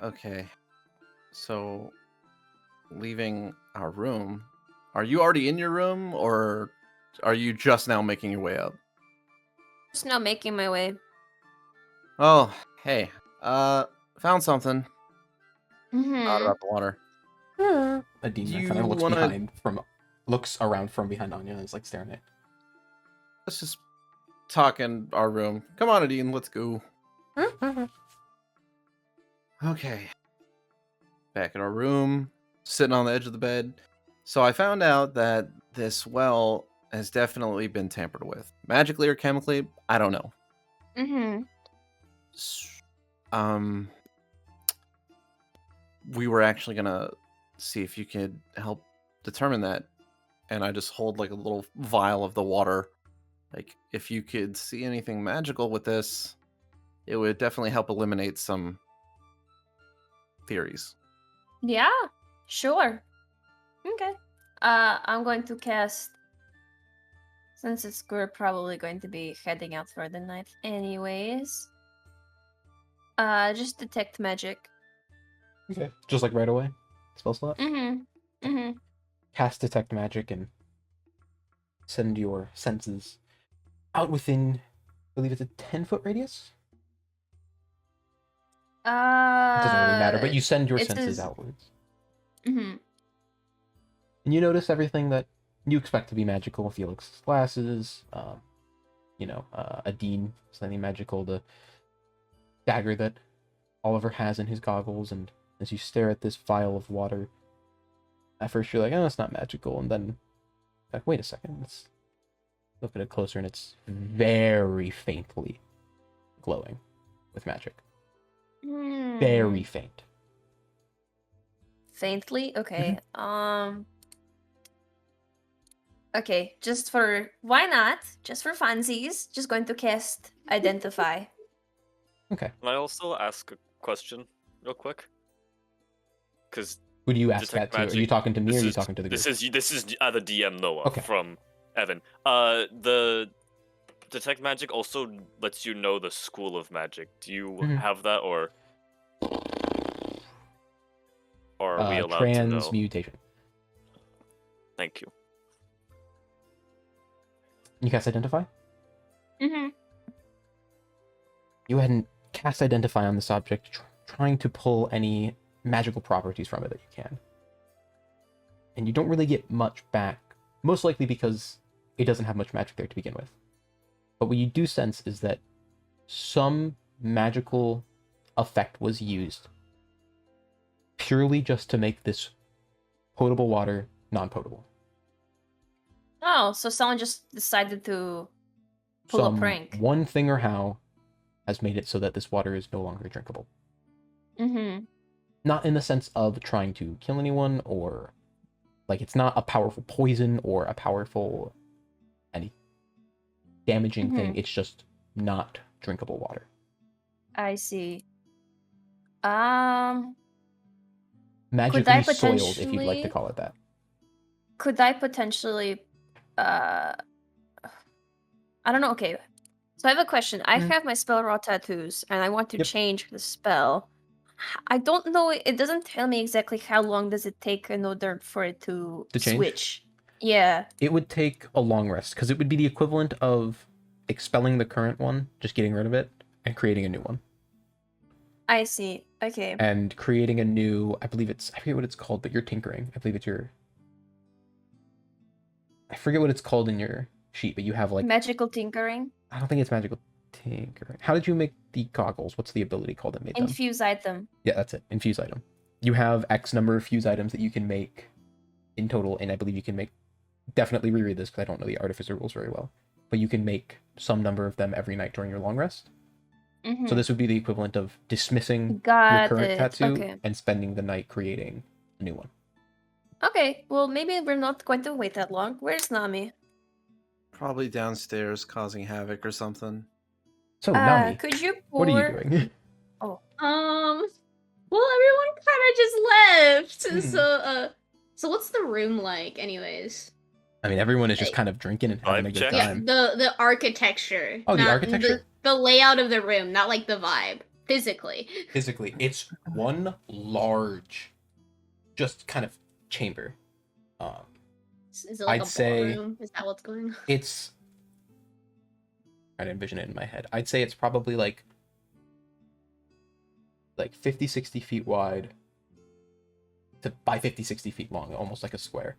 Okay. So, leaving our room. Are you already in your room, or are you just now making your way up? Just now making my way. Oh, hey. Found something. Out Mm-hmm. about the water. Adine You kind of wanna- looks around from behind Anya and is like staring at. Let's just talk in our room. Come on, Adine, let's go. Okay. Back in our room, sitting on the edge of the bed. So I found out that this well has definitely been tampered with. Magically or chemically, I don't know. Mm-hmm. We were actually gonna see if you could help determine that. And I just hold like a little vial of the water. Like, if you could see anything magical with this, it would definitely help eliminate some theories. Yeah, sure. Okay. I'm going to cast. Since we're probably going to be heading out for the night anyways. Just detect magic. Okay. Just like right away. Spell slot. Mm-hmm. Mm-hmm. Cast detect magic and send your senses out within, I believe it's a 10-foot radius. It doesn't really matter, but you send your it senses says- outwards. Mm-hmm. And you notice everything that you expect to be magical. Felix's glasses, Adine, something magical. The dagger that Oliver has in his goggles, and as you stare at this vial of water, at first you're like, oh, it's not magical, and then, like, wait a second, let's look at it closer, and it's very faintly glowing with magic. Very faint. Faintly? Okay. Okay, just for why not? Just for funsies, just going to cast Identify. Okay. Can I also ask a question real quick? Because Who do you ask Detect that to? Are you magic- talking to me or are you talking to the group? this is the DM Noah Okay. from Evan. The detect magic also lets you know the school of magic. Do you have that, or are we allowed to know? Transmutation. Thank you. You cast Identify? Mm-hmm. You go ahead and cast Identify on this object, trying to pull any magical properties from it that you can. And you don't really get much back, most likely because it doesn't have much magic there to begin with. But what you do sense is that some magical effect was used purely just to make this potable water non-potable. Oh, so someone just decided to pull a prank. One thing or how has made it so that this water is no longer drinkable. Mm-hmm. Not in the sense of trying to kill anyone, or like it's not a powerful poison or a powerful any damaging thing. It's just not drinkable water. I see. Magically soiled, if you'd like to call it that. Could I potentially I don't know, okay. So I have a question. I have my spell raw tattoos and I want to change the spell. I don't know, it doesn't tell me exactly how long does it take in order for it to change? switch. Yeah. It would take a long rest, because it would be the equivalent of expelling the current one, just getting rid of it, and creating a new one. I see. Okay. And creating a new, I forget what it's called, but you're tinkering. I believe it's I forget what it's called in your sheet, but you have like... Magical tinkering? I don't think it's magical tinkering. How did you make the goggles? What's the ability called that made them? Infuse item. Yeah, that's it. Infuse item. You have X number of fuse items that you can make in total, and I believe you can make... Definitely reread this, because I don't know the Artificer rules very well. But you can make some number of them every night during your long rest. So this would be the equivalent of dismissing your current tattoo and spending the night creating a new one. Okay, well, maybe we're not going to wait that long. Where's Nami? Probably downstairs causing havoc or something. So, Nami, could you pour... what are you doing? Well, everyone kind of just left. So what's the room like, anyways? I mean, everyone is just kind of drinking and having a good time. Yeah, the architecture. Oh, the architecture? The layout of the room, not like the vibe. Physically, it's one large, just kind of chamber. Is it like I'd say ballroom? Is that what's going on? It's... I'd envision it in my head. I'd say it's probably like 50, 60 feet wide by 50, 60 feet long, almost like a square.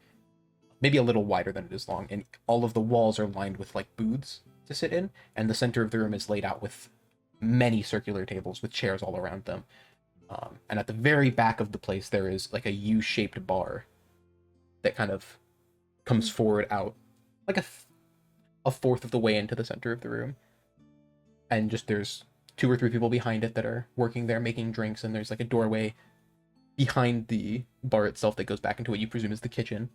Maybe a little wider than it is long, and all of the walls are lined with like booths to sit in, and the center of the room is laid out with many circular tables with chairs all around them. And at the very back of the place, there is like a U-shaped bar that kind of comes forward out like a fourth of the way into the center of the room. And just there's 2 or 3 people behind it that are working there making drinks, and there's like a doorway behind the bar itself that goes back into what you presume is the kitchen.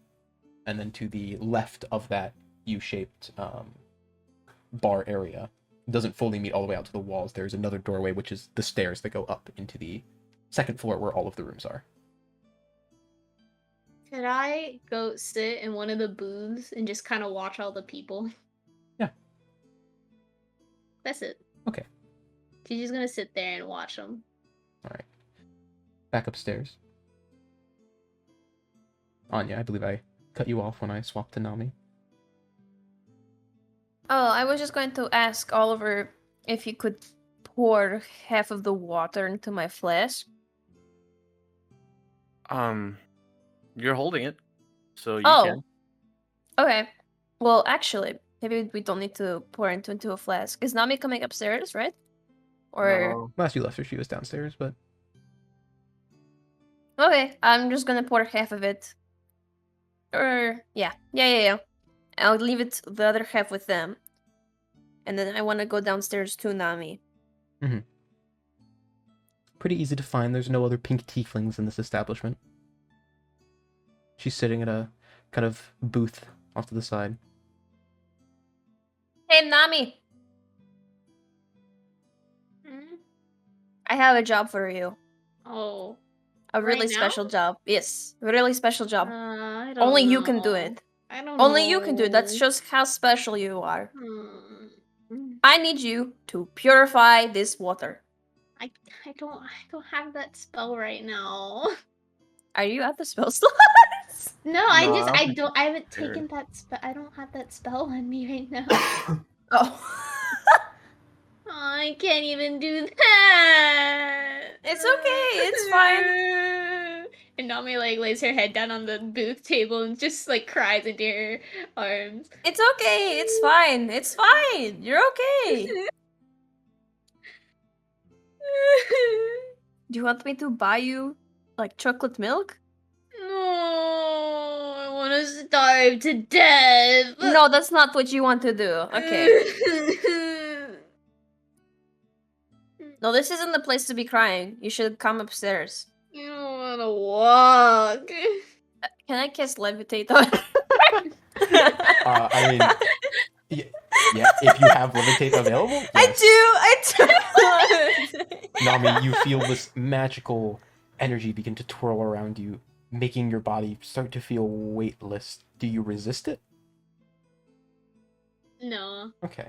And then to the left of that U-shaped bar area, it doesn't fully meet all the way out to the walls. There's another doorway, which is the stairs that go up into the second floor where all of the rooms are. Could I go sit in one of the booths and just kind of watch all the people? Yeah. That's it. Okay. She's just gonna sit there and watch them. All right. Back upstairs. Anya, I believe I cut you off when I swapped to Nami. Oh, I was just going to ask Oliver if he could pour half of the water into my flask. You're holding it, so you Oh. can. Okay. Well, actually, maybe we don't need to pour into a flask. Is Nami coming upstairs, right? Or No. Last you left her, she was downstairs, but okay, I'm just gonna pour half of it. Or yeah. I'll leave it the other half with them. And then I want to go downstairs to Nami. pretty easy to find. There's no other pink tieflings in this establishment. She's sitting at a kind of booth off to the side. Hey, Nami. I have a job for you. Oh. A really Right now? special job. Yes, a really special job. I don't Only know. you can do it. I don't Only you can do it. That know. shows how special you are. Hmm. I need you to purify this water. I don't have that spell right now. Are you at the spell slot? No, No, I I don't I haven't Sure. taken that spell. I don't have that spell on me right now. Oh. I can't even do that. It's okay, it's fine. And Nami like lays her head down on the booth table and just like cries into her arms. It's okay. It's fine. It's fine. You're okay. Do you want me to buy you like chocolate milk? No, I want to starve to death. No, that's not what you want to do. Okay. No, this isn't the place to be crying. You should come upstairs. I don't want to walk. Can I cast levitate on? I mean, yeah, if you have levitate available, yes. I do. Nami, you feel this magical energy begin to twirl around you, making your body start to feel weightless. Do you resist it? No. Okay.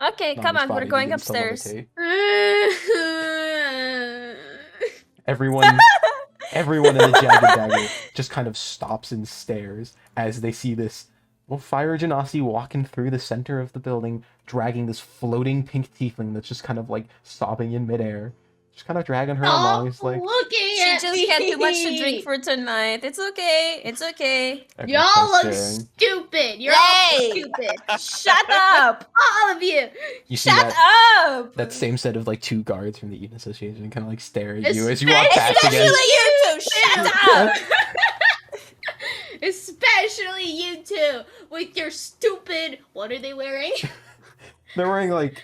Okay, come Nami's on. We're body going begins to upstairs. levitate. Everyone in the Jagged Dagger just kind of stops and stares as they see this little fire genasi walking through the center of the building, dragging this floating pink tiefling that's just kind of like sobbing in midair. Just kind of dragging her along. It's like, looking She at just me. had too much to drink for tonight. It's okay. It's okay. everyone's Y'all kinda look staring. stupid. You're Hey! all stupid. Shut up. All of you. You see Shut that up. that same set of like two guards from the Eden Association kind of like stare at you as you walk past Especially again. you two. Shut up. Especially you two with your stupid. What are they wearing? They're wearing like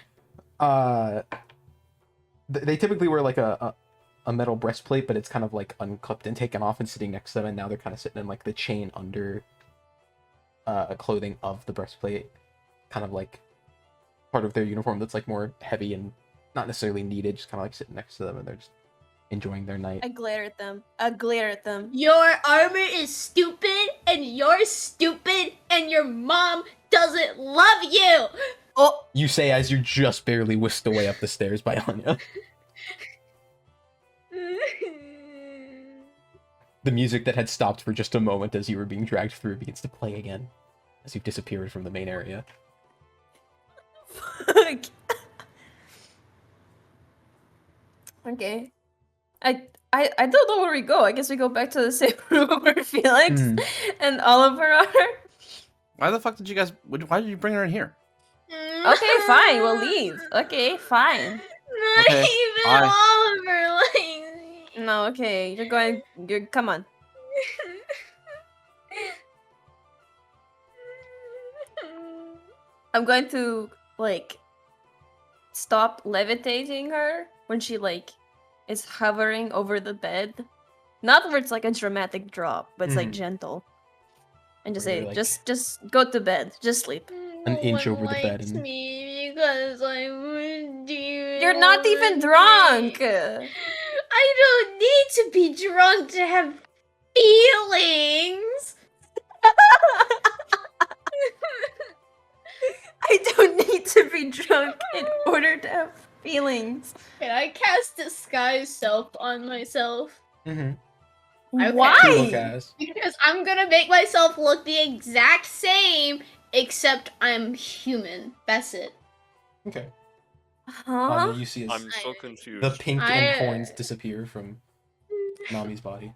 they typically wear like a metal breastplate, but it's kind of like unclipped and taken off and sitting next to them, and now they're kind of sitting in like the chain under a clothing of the breastplate, kind of like part of their uniform that's like more heavy and not necessarily needed, just kind of like sitting next to them, and they're just enjoying their night. I glare at them. I glare at them. Your armor is stupid, and you're stupid, and your mom doesn't love you. Oh, You say as you're just barely whisked away up the stairs by Anya. The music that had stopped for just a moment as you were being dragged through begins to play again as you've disappeared from the main area. fuck. Okay. I don't know where we go. I guess we go back to the same room where Felix and Oliver are. Why the fuck did you guys? Why did you bring her in here? Okay, fine. We'll leave. Okay, fine. Not Okay, even bye. Oliver likes me. No, okay. You're come on. I'm going to like stop levitating her when she like is hovering over the bed. Not where it's like a dramatic drop, but it's like gentle. And just Where say, you're, like- just go to bed. Just sleep. An inch one over the bed likes and- me because I'm a demon. You're not even drunk. I don't need to be drunk to have feelings. I don't need to be drunk in order to have feelings. Can I cast disguise self on myself? Mm-hmm. Okay. Why? Because I'm gonna make myself look the exact same, except I'm human. That's it. Okay. Huh? You see as I'm so confused. the pink I- and horns disappear from Nami's body.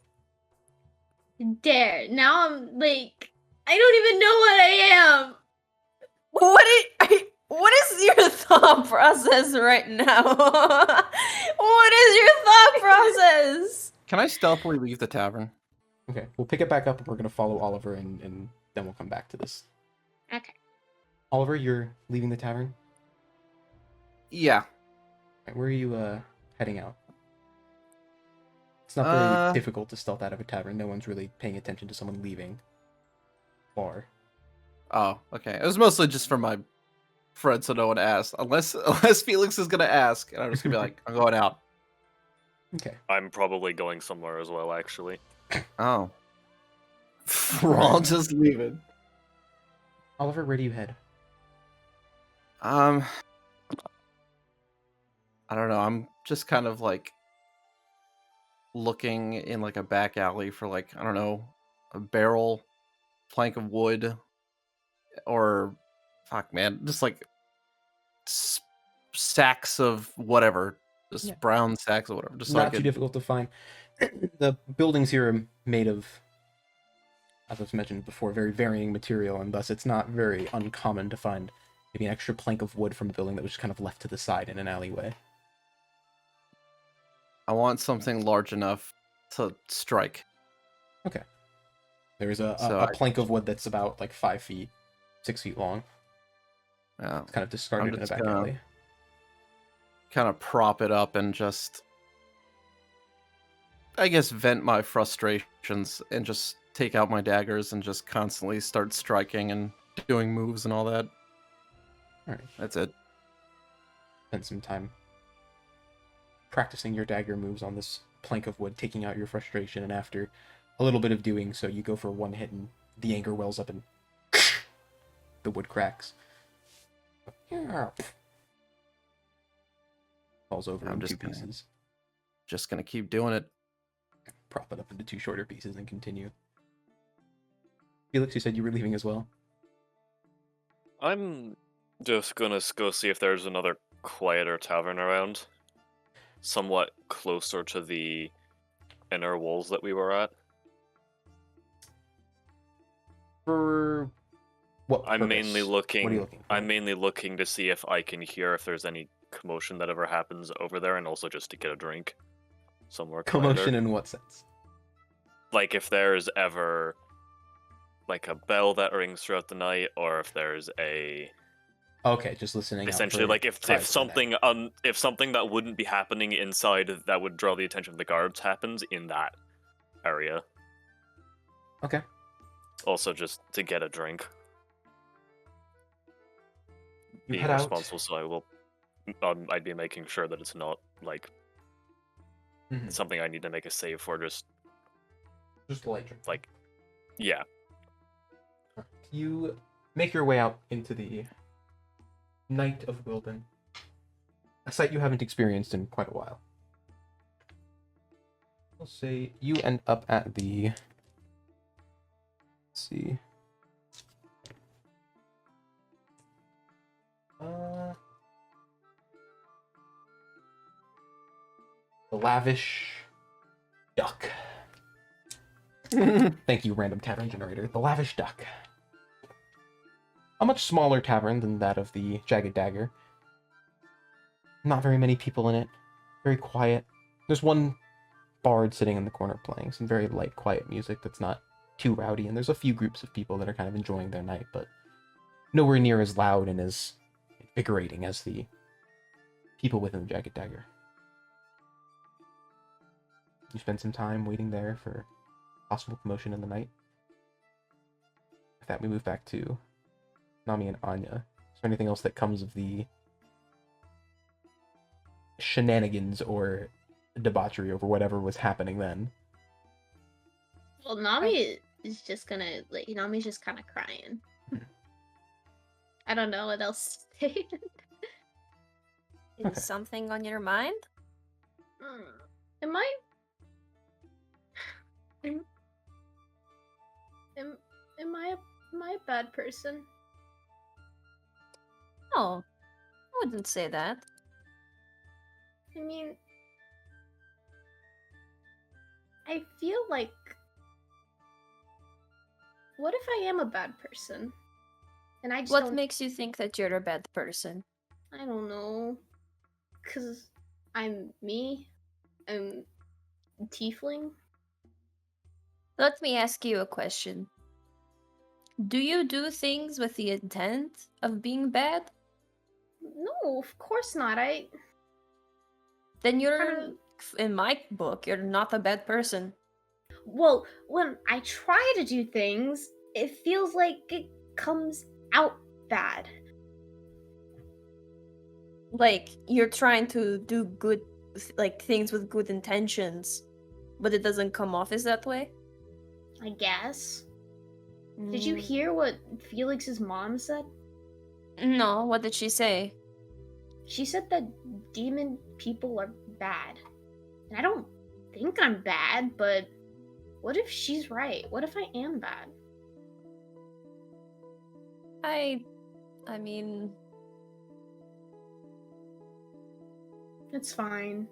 There. Now I'm like, I don't even know what I am. What is your thought process right now? What is your thought process? Can I stealthily leave the tavern? Okay, we'll pick it back up and we're gonna follow Oliver and then we'll come back to this. Okay. Oliver, you're leaving the tavern? Yeah. Right, where are you heading out? It's not very difficult to stealth out of a tavern. No one's really paying attention to someone leaving bar. Oh, okay. It was mostly just for my friend, so no one asked. Unless Felix is gonna ask, and I'm just gonna be like, I'm going out. Okay. I'm probably going somewhere as well, actually. Oh. We're all just leaving. Oliver, where do you head? I don't know. I'm just kind of like looking in like a back alley for like, I don't know, a barrel, plank of wood, or fuck man, just like sacks of whatever, just brown sacks of whatever. Just so I Not too could... difficult to find. The buildings here are made of, as I've mentioned before, very varying material, and thus it's not very uncommon to find maybe an extra plank of wood from a building that was just kind of left to the side in an alleyway. I want something large enough to strike. Okay. There's a So plank of wood that's about like 5 feet, 6 feet long. Yeah, It's kind of discarded in a just back gonna alley. kind of prop it up and just, I guess, vent my frustrations and just take out my daggers and just constantly start striking and doing moves and all that. Alright. That's it. Spend some time practicing your dagger moves on this plank of wood, taking out your frustration, and after a little bit of doing so, you go for one hit and the anger wells up and the wood cracks. Falls over I'm in just 2 pieces. Just gonna keep doing it. Prop it up into 2 shorter pieces and continue. Felix, you said you were leaving as well? I'm just gonna go see if there's another quieter tavern around. Somewhat closer to the inner walls that we were at. For what I'm purpose? mainly looking. What are you looking for? I'm mainly looking to see if I can hear if there's any commotion that ever happens over there, and also just to get a drink somewhere quieter. Commotion in what sense? Like if there's ever like a bell that rings throughout the night, or if there's a Okay, just listening. essentially out for like if cries for that. if something that wouldn't be happening inside that would draw the attention of the guards happens in that area. Okay. Also, just to get a drink. You Being head out. responsible, so I will. I'd be making sure that it's not like Mhm. something I need to make a save for. Just Just a light drink. like, yeah. You make your way out into the Night of Wilden, a sight you haven't experienced in quite a while. We'll say you end up at the... Let's see. The Lavish Duck. Thank you, random tavern generator. The Lavish Duck. A much smaller tavern than that of the Jagged Dagger. Not very many people in it. Very quiet. There's one bard sitting in the corner playing some very light, quiet music that's not too rowdy, and there's a few groups of people that are kind of enjoying their night, but nowhere near as loud and as invigorating as the people within the Jagged Dagger. You spend some time waiting there for possible commotion in the night. With that, we move back to Nami and Anya. Is there anything else that comes of the shenanigans or debauchery over whatever was happening then? Well, Nami is just gonna like Nami's just kind of crying. I don't know what else to say. Is Okay. something on your mind? Am I? Am I a bad person? No, I wouldn't say that. I mean, I feel like, what if I am a bad person? And I just What don't... makes you think that you're a bad person? I don't know. Because I'm me. I'm a tiefling. Let me ask you a question. Do you do things with the intent of being bad? No, of course not. Then you're, Kinda- in my book, you're not a bad person. Well, when I try to do things, it feels like it comes out bad. Like, you're trying to do good, like, things with good intentions, but it doesn't come off as that way? I guess. Did you Mm. hear what Felix's mom said? No, what did she say? She said that demon people are bad. And I don't think I'm bad, but what if she's right? What if I am bad? I mean, It's fine.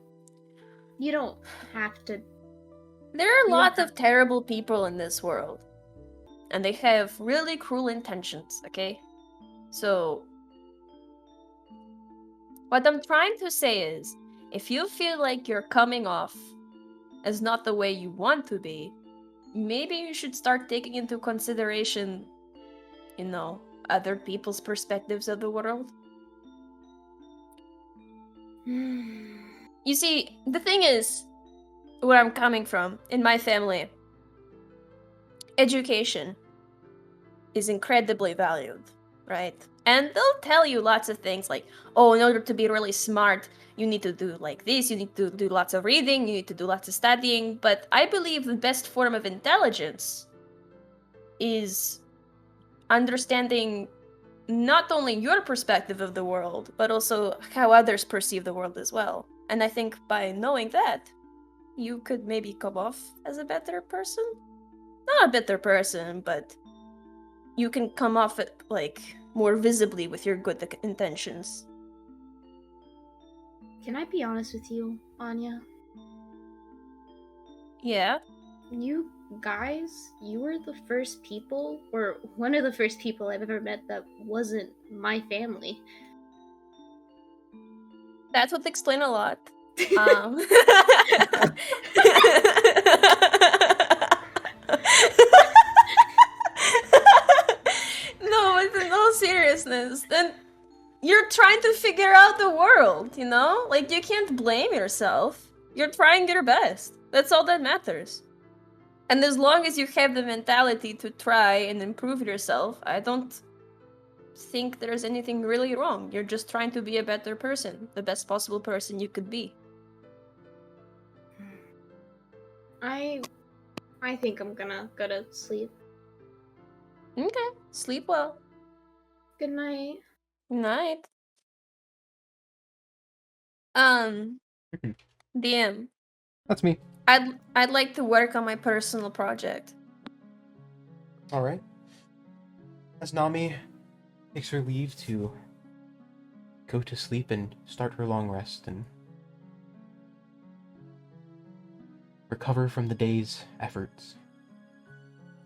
You don't have to. there are You don't lots have- of terrible people in this world. And they have really cruel intentions, okay? So, what I'm trying to say is, if you feel like you're coming off as not the way you want to be, maybe you should start taking into consideration, you know, other people's perspectives of the world. You see, the thing is, where I'm coming from, in my family, education is incredibly valued, right? And they'll tell you lots of things like, oh, in order to be really smart, you need to do like this, you need to do lots of reading, you need to do lots of studying. But I believe the best form of intelligence is understanding not only your perspective of the world, but also how others perceive the world as well. And I think by knowing that, you could maybe come off as a better person? Not a better person, but you can come off it, like, more visibly with your good intentions. Can I be honest with you, Anya? Yeah? You guys, you were the first people, or one of the first people I've ever met that wasn't my family. That would explain a lot. No, but in all seriousness, then you're trying to figure out the world, you know? Like, you can't blame yourself. You're trying your best. That's all that matters. And as long as you have the mentality to try and improve yourself, I don't think there's anything really wrong. You're just trying to be a better person, the best possible person you could be. I think I'm gonna go to sleep. Okay, sleep well. Good night. Night. DM. That's me. I'd like to work on my personal project. All right. As Nami takes her leave to go to sleep and start her long rest and recover from the day's efforts,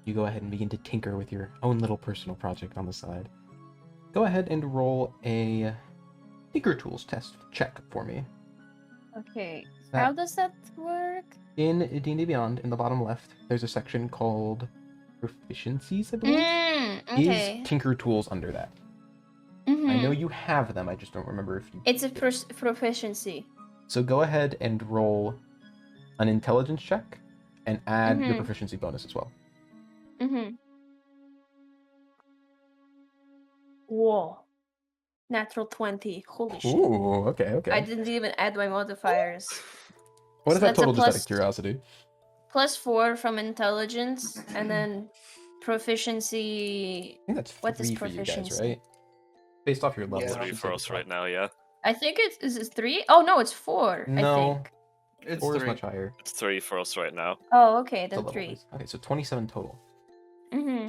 you go ahead and begin to tinker with your own little personal project on the side. Go ahead and roll a Tinker Tools test check for me. Okay. That- How does that work? In D&D Beyond, in the bottom left, there's a section called Proficiencies, I believe. Okay. Is Tinker Tools under that? Mhm. I know you have them, I just don't remember if you... It's a proficiency. So go ahead and roll an intelligence check and add your Mhm. proficiency bonus as well. Mm-hmm. Whoa. Natural 20. Holy shit. Ooh, okay. I didn't even add my modifiers. What is so that that's a total, just out plus- of curiosity? +4 from intelligence, and then proficiency. I think that's What is 3 for you guys, proficiency? right? Based off your level. Yeah. I 3 should for say us the right top. now, yeah. I think is it 3? Oh no, it's 4. I No, think. It's 4 is 3. much higher. It's 3 for us right now. Oh, okay, It's a then level 3. base. Okay, so 27 total. Mm-hmm.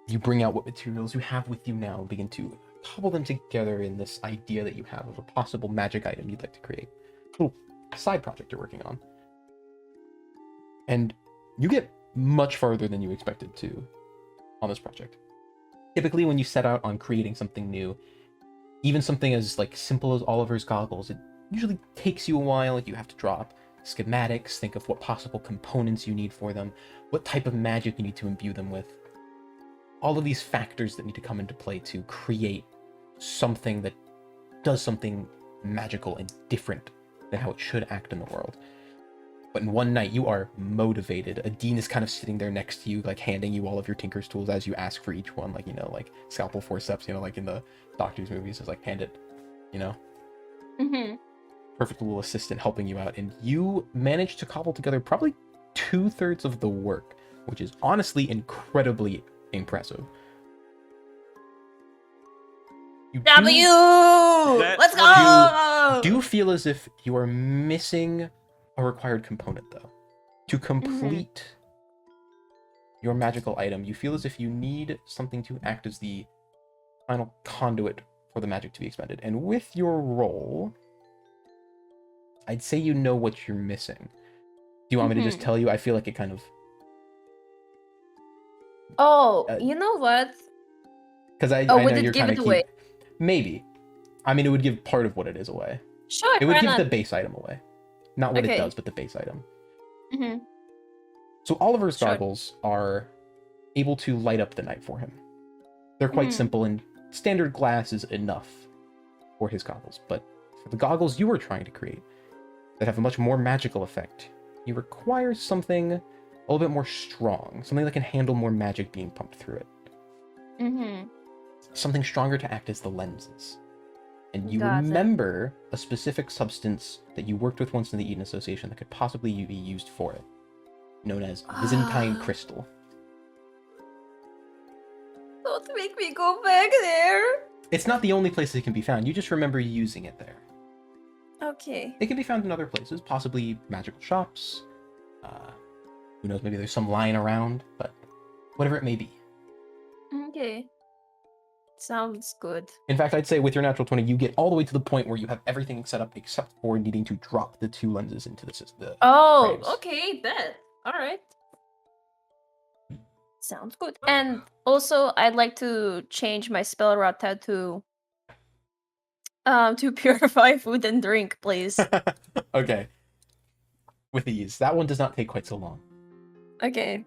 You bring out what materials you have with you now and begin to cobble them together in this idea that you have of a possible magic item you'd like to create. Little side project you're working on. And you get much farther than you expected to on this project. typically when you set out on creating something new, even something as like simple as Oliver's goggles, it usually takes you a while. Like you have to draw up schematics, think of what possible components you need for them, what type of magic you need to imbue them with. All of these factors that need to come into play to create something that does something magical and different than how it should act in the world. But in one night, you are motivated. A dean is kind of sitting there next to you, like handing you all of your tinker's tools as you ask for each one, like, you know, like scalpel forceps, you know, like in the Doctor's movies, it's like, hand it, you know? Mm-hmm. Perfect little assistant helping you out. And you managed to cobble together probably 2/3 of the work, which is honestly incredibly impressive. You Let's go! do feel as if you are missing a required component, though. To complete your magical item, you feel as if you need something to act as the final conduit for the magic to be expended. And with your roll, I'd say you know what you're missing. Do you want me to just tell you? I feel like it kind of... Oh, you know what? Because I would know it you're give kind it of away? Maybe. I mean, it would give part of what it is away. Sure, It would why give not? the base item away. Not what it Okay. does, but the base item. Mm-hmm. So Oliver's Sure. goggles are able to light up the night for him. They're quite simple, and standard glass is enough for his goggles. But for the goggles you were trying to create that have a much more magical effect, you require something a little bit more strong, something that can handle more magic being pumped through it. Mm-hmm. Something stronger to act as the lenses. And you Got it. remember a specific substance that you worked with once in the Eden Association that could possibly be used for it, known as Byzantine crystal. Don't make me go back there. It's not the only place it can be found. You just remember using it there. Okay. It can be found in other places, possibly magical shops. Who knows, maybe there's some lying around, but whatever it may be. Okay. Sounds good. In fact, I'd say with your natural 20, you get all the way to the point where you have everything set up except for needing to drop the 2 lenses into the system. Oh, frames. okay, bet. Alright. Sounds good. And also, I'd like to change my spell route tattoo to purify food and drink, please. Okay. With ease. That one does not take quite so long. Okay.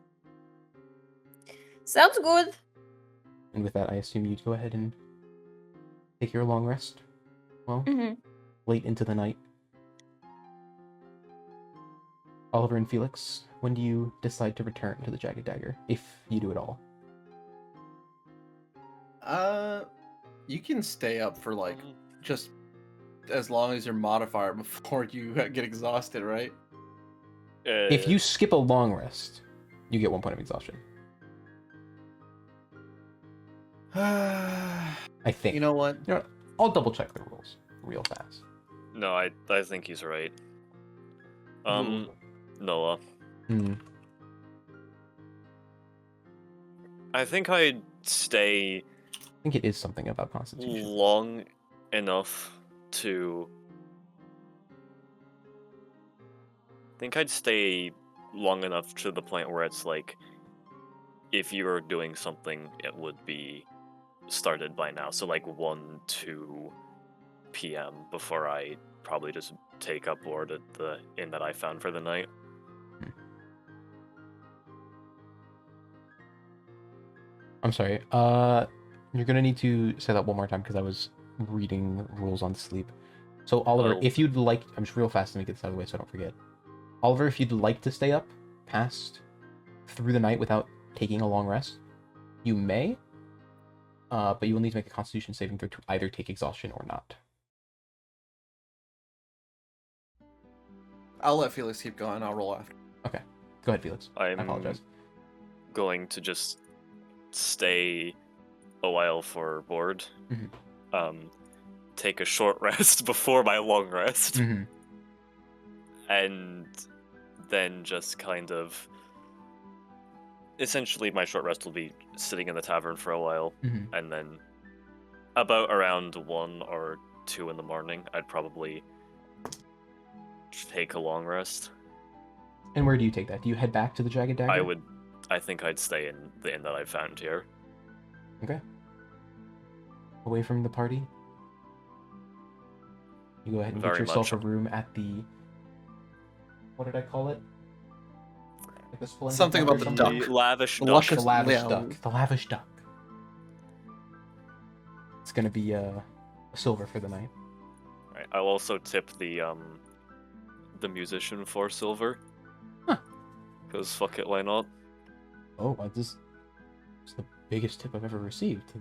Sounds good. And with that, I assume you'd go ahead and take your long rest. Well, late into the night. Oliver and Felix, when do you decide to return to the Jagged Dagger, if you do at all? You can stay up for like just as long as your modifier before you get exhausted, right? If you skip a long rest, you get 1 point of exhaustion. I think. You know what? I'll double check the rules real fast. No, I think he's right. Noah. I think I'd stay I think it is something about Constitution. long enough to... I think I'd stay long enough to the point where it's like, if you were doing something, it would be started by now. So like 1, 2 p.m. before I probably just take up board at the inn that I found for the night. I'm sorry. You're gonna need to say that one more time because I was reading rules on sleep. So Oliver, Oh. if you'd like, I'm just real fast. Let me get this out of the way so I don't forget. Oliver, if you'd like to stay up past through the night without taking a long rest, you may. But you will need to make a Constitution saving throw to either take exhaustion or not. I'll let Felix keep going. I'll roll after. Okay, go ahead, Felix. I I'm apologize. going to just stay a while for board. Take a short rest before my long rest. And then just kind of... Essentially, my short rest will be sitting in the tavern for a while, and then about around 1 or 2 in the morning, I'd probably take a long rest. And where do you take that? Do you head back to the Jagged Dagger? I think I'd stay in the inn that I found here. Okay. away from the party. You go ahead and get Very yourself much. a room at the... What did I call it? Like the splendid Something duck or about the something? duck. The lavish The duck. luscious- The lavish Yeah. duck. The lavish duck. It's gonna be a silver for the night. Right. I'll also tip the musician for silver. Huh. Because fuck it, why not? Oh, this is the biggest tip I've ever received.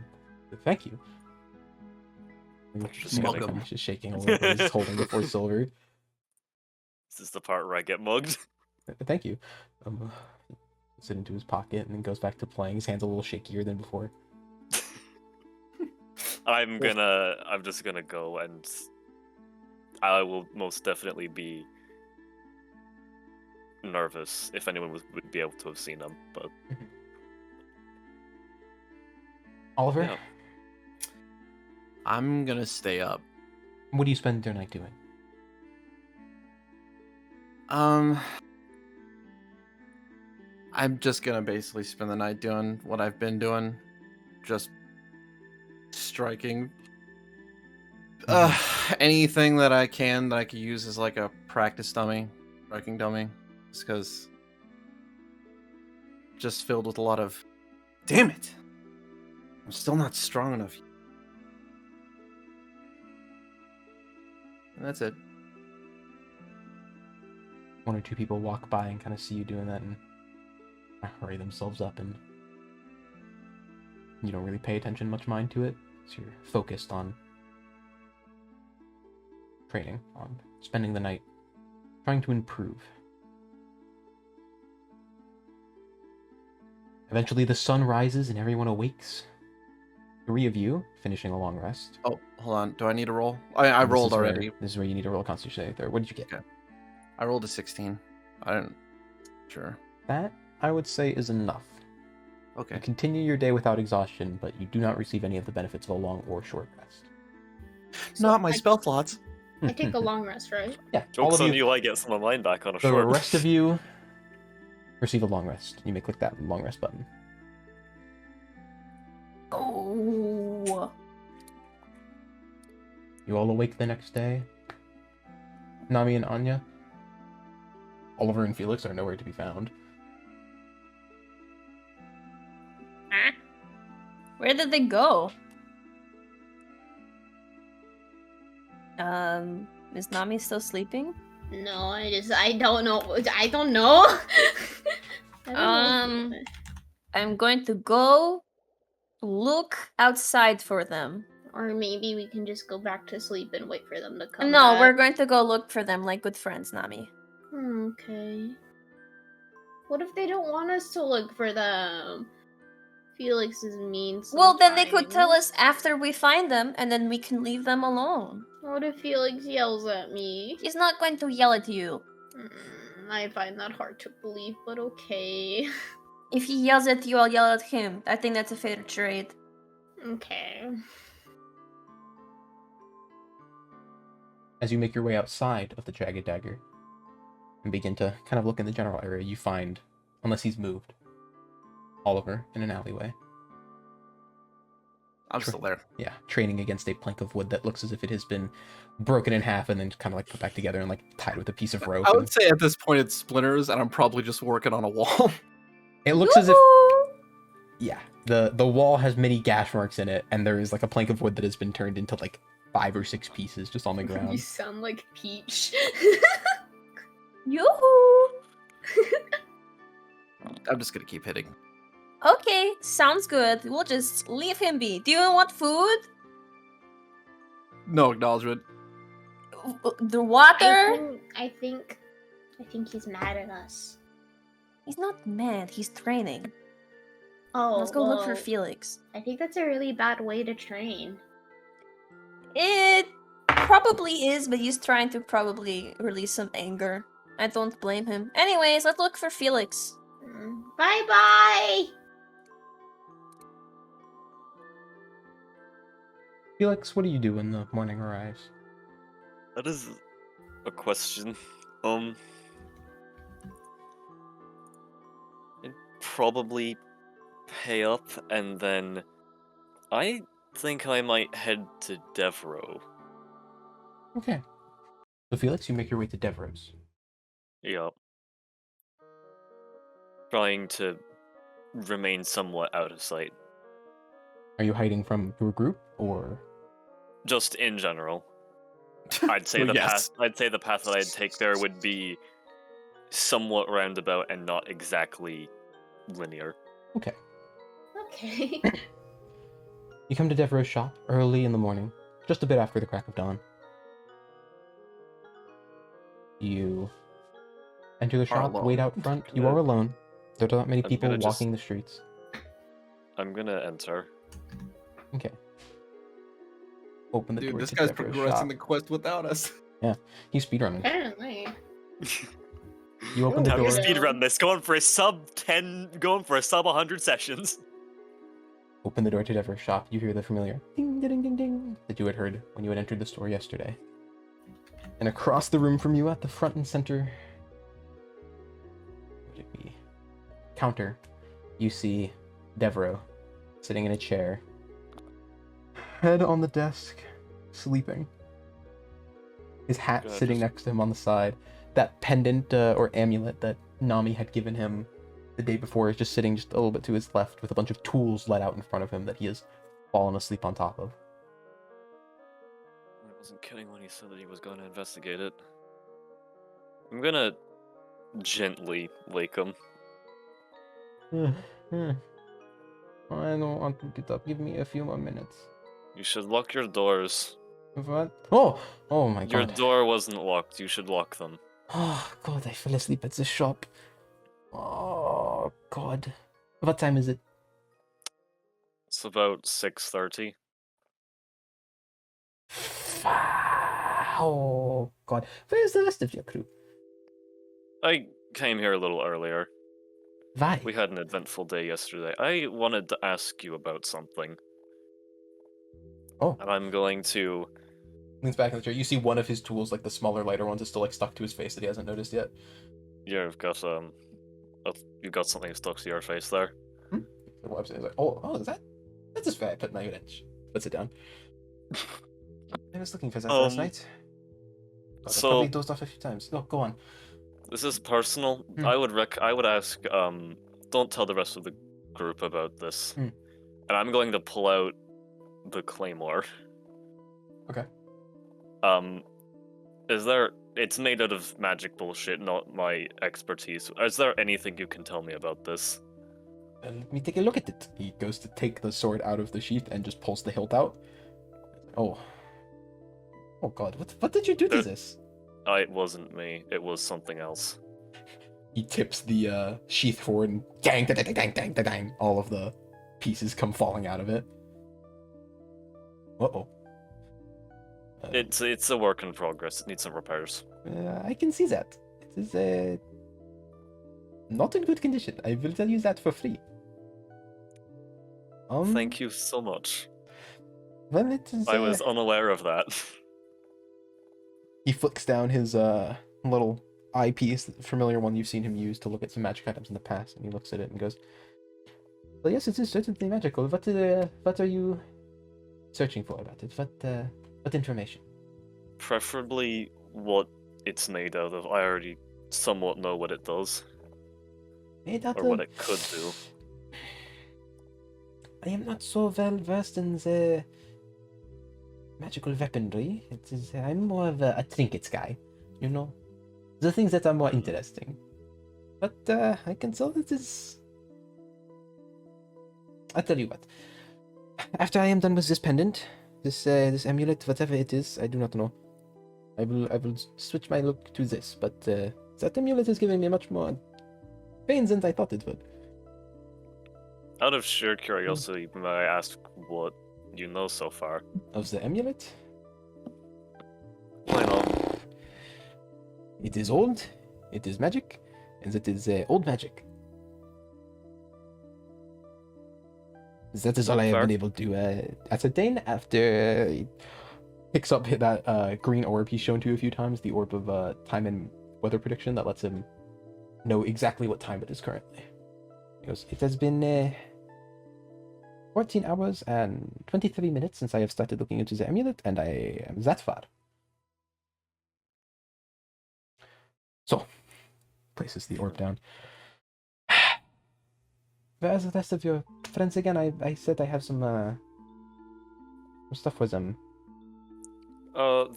Thank you. Just welcome. He's just shaking a little bit. He's holding the 4 silver. This is the part where I get mugged. Thank you. Puts it into his pocket and then goes back to playing. His hand's a little shakier than before. I'm just gonna go, and I will most definitely be nervous if anyone would be able to have seen him, but Oliver, yeah. I'm gonna stay up. what do you spend your night doing? I'm just gonna basically spend the night doing what I've been doing, just striking anything that I can that I could use as like a practice dummy, striking dummy, just because just filled with a lot of damn it, I'm still not strong enough. And that's it. 1 or 2 people walk by and kind of see you doing that and hurry themselves up, and you don't really pay attention much mind to it, so you're focused on training, on spending the night trying to improve. Eventually the sun rises and everyone awakes. 3 of you finishing a long rest. Oh, hold on. Do I need to roll? I And this rolled is where- already. This is where you need to roll a Constitution saving throw. What did you get? Okay. I rolled a 16. I didn't. Sure. That, I would say, is enough. Okay. You continue your day without exhaustion, but you do not receive any of the benefits of a long or short rest. Not my spell slots. I take a long rest, right? Yeah, all Joke's of on you. you, I get some of mine back on a The short. rest of you receive a long rest. You may click that long rest button. Oh. You all awake the next day. Nami and Anya. Oliver and Felix are nowhere to be found. Huh? Where did they go? Is Nami still sleeping? No, I don't know. I don't know. I don't know. I'm going to go look outside for them. Or maybe we can just go back to sleep and wait for them to come No, back. we're going to go look for them like good friends, Nami. Okay. What if they don't want us to look for them? Felix is mean Well, then they could tell sometimes. us after we find them, and then we can leave them alone. What if Felix yells at me? He's not going to yell at you. I find that hard to believe, but okay. If he yells at you, I'll yell at him. I think that's a fair trade. Okay. As you make your way outside of the Jagged Dagger and begin to kind of look in the general area, you find, unless he's moved, Oliver in an alleyway. I'm still there. Yeah, training against a plank of wood that looks as if it has been broken in half and then kind of like put back together and like tied with a piece of rope. I and would say at this point it's splinters, and I'm probably just working on a wall. it looks as if, Yoo-hoo! yeah, the wall has many gash marks in it, and there is like a plank of wood that has been turned into like 5 or 6 pieces just on the You ground. sound like Peach. Yoo-hoo! I'm just gonna keep hitting. Okay, sounds good. We'll just leave him be. Do you want food? No acknowledgement. The water? I think he's mad at us. He's not mad. He's training. Oh, Let's go look for well, Felix. I think that's a really bad way to train. It probably is, but he's trying to probably release some anger. I don't blame him. Anyways, let's look for Felix. Bye bye. Felix, what do you do when the morning arrives? That is a question. I'd probably pay up, and then I think I might head to Devereaux. Okay. So Felix, you make your way to Devros. Yup. Trying to remain somewhat out of sight. Are you hiding from your group, or? Just in general. I'd say Well, the yes. path that I'd take there would be somewhat roundabout and not exactly linear. Okay. Okay. You come to Devereaux's shop early in the morning, just a bit after the crack of dawn. You enter the shop, alone. wait out front. You Yeah. are alone. There are not many I'm people gonna walking the streets. I'm gonna enter. Okay. Open the Dude, door this to guy's Devereaux's progressing shop. the quest without us. He's speedrunning. Apparently. You open the Oh, How do door. you weirdo. speedrun this? Going for a sub 100 sessions. Open the door to Devereaux's shop. You hear the familiar ding, ding, ding, ding that you had heard when you had entered the store yesterday. And across the room from you, at the front and center, would it be counter? You see Devereaux sitting in a chair, head on the desk, sleeping. His hat God, sitting just- next to him on the side. That pendant or amulet that Nami had given him the day before is just sitting just a little bit to his left with a bunch of tools let out in front of him that he has fallen asleep on top of. I wasn't kidding when he said that he was going to investigate it. I'm gonna gently wake him. I don't want to get up. Give me a few more minutes. You should lock your doors. What? Oh! Oh my Your god. door wasn't locked. You should lock them. Oh god, I fell asleep at the shop. Oh god. What time is it? It's about 6:30. Oh god. Where's the rest of your crew? I came here a little earlier. Why? We had an eventful day yesterday. I wanted to ask you about something. Oh. And I'm going to... Leans back in the chair. You see one of his tools, like the smaller, lighter ones, is still like stuck to his face that he hasn't noticed yet. Yeah, you've got something stuck to your face there. He wipes it. He's like, oh, is that? That's just fair. I put my wrench. Puts it down. I was looking for that last night. God, I so- probably dozed off a few times. No, go on. This is personal. Hmm. I would ask, don't tell the rest of the group about this. Hmm. And I'm going to pull out the claymore. Okay. It's made out of magic bullshit, not my expertise. Is there anything you can tell me about this? Let me take a look at it. He goes to take the sword out of the sheath and just pulls the hilt out. Oh god, what did you do to There- this? It wasn't me. It was something else. He tips the sheath forward and dang, dang, dang, dang, dang, dang. All of the pieces come falling out of it. Uh-oh. It's a work in progress. It needs some repairs. I can see that. It is not in good condition. I will tell you that for free. Thank you so much. Well, it is. I was unaware of that. He flicks down his little eyepiece, the familiar one you've seen him use to look at some magic items in the past, and he looks at it and goes, "Well, yes, it is certainly magical. What are you searching for about it? What information?" Preferably what it's made out of. I already somewhat know what it does, Made out or of... what it could do. I am not so well versed in the magical weaponry. I'm more of a trinkets guy, you know, the things that are more interesting. But I can tell it is. I'll tell you what. After I am done with this pendant, this amulet, whatever it is, I do not know. I will switch my look to this, but that amulet is giving me much more pains than I thought it would. Out of sheer curiosity, may I ask what you know so far? Of the amulet? Why not? It is old, it is magic, and it is old magic. That is all I have Fair. been able to ascertain after he picks up that green orb he's shown to you a few times, the orb of time and weather prediction that lets him know exactly what time it is currently. He goes, it has been 14 hours and 23 minutes since I have started looking into the amulet, and I am that far. So, places the orb down. Where are the rest of your friends again? I said I have some stuff for them.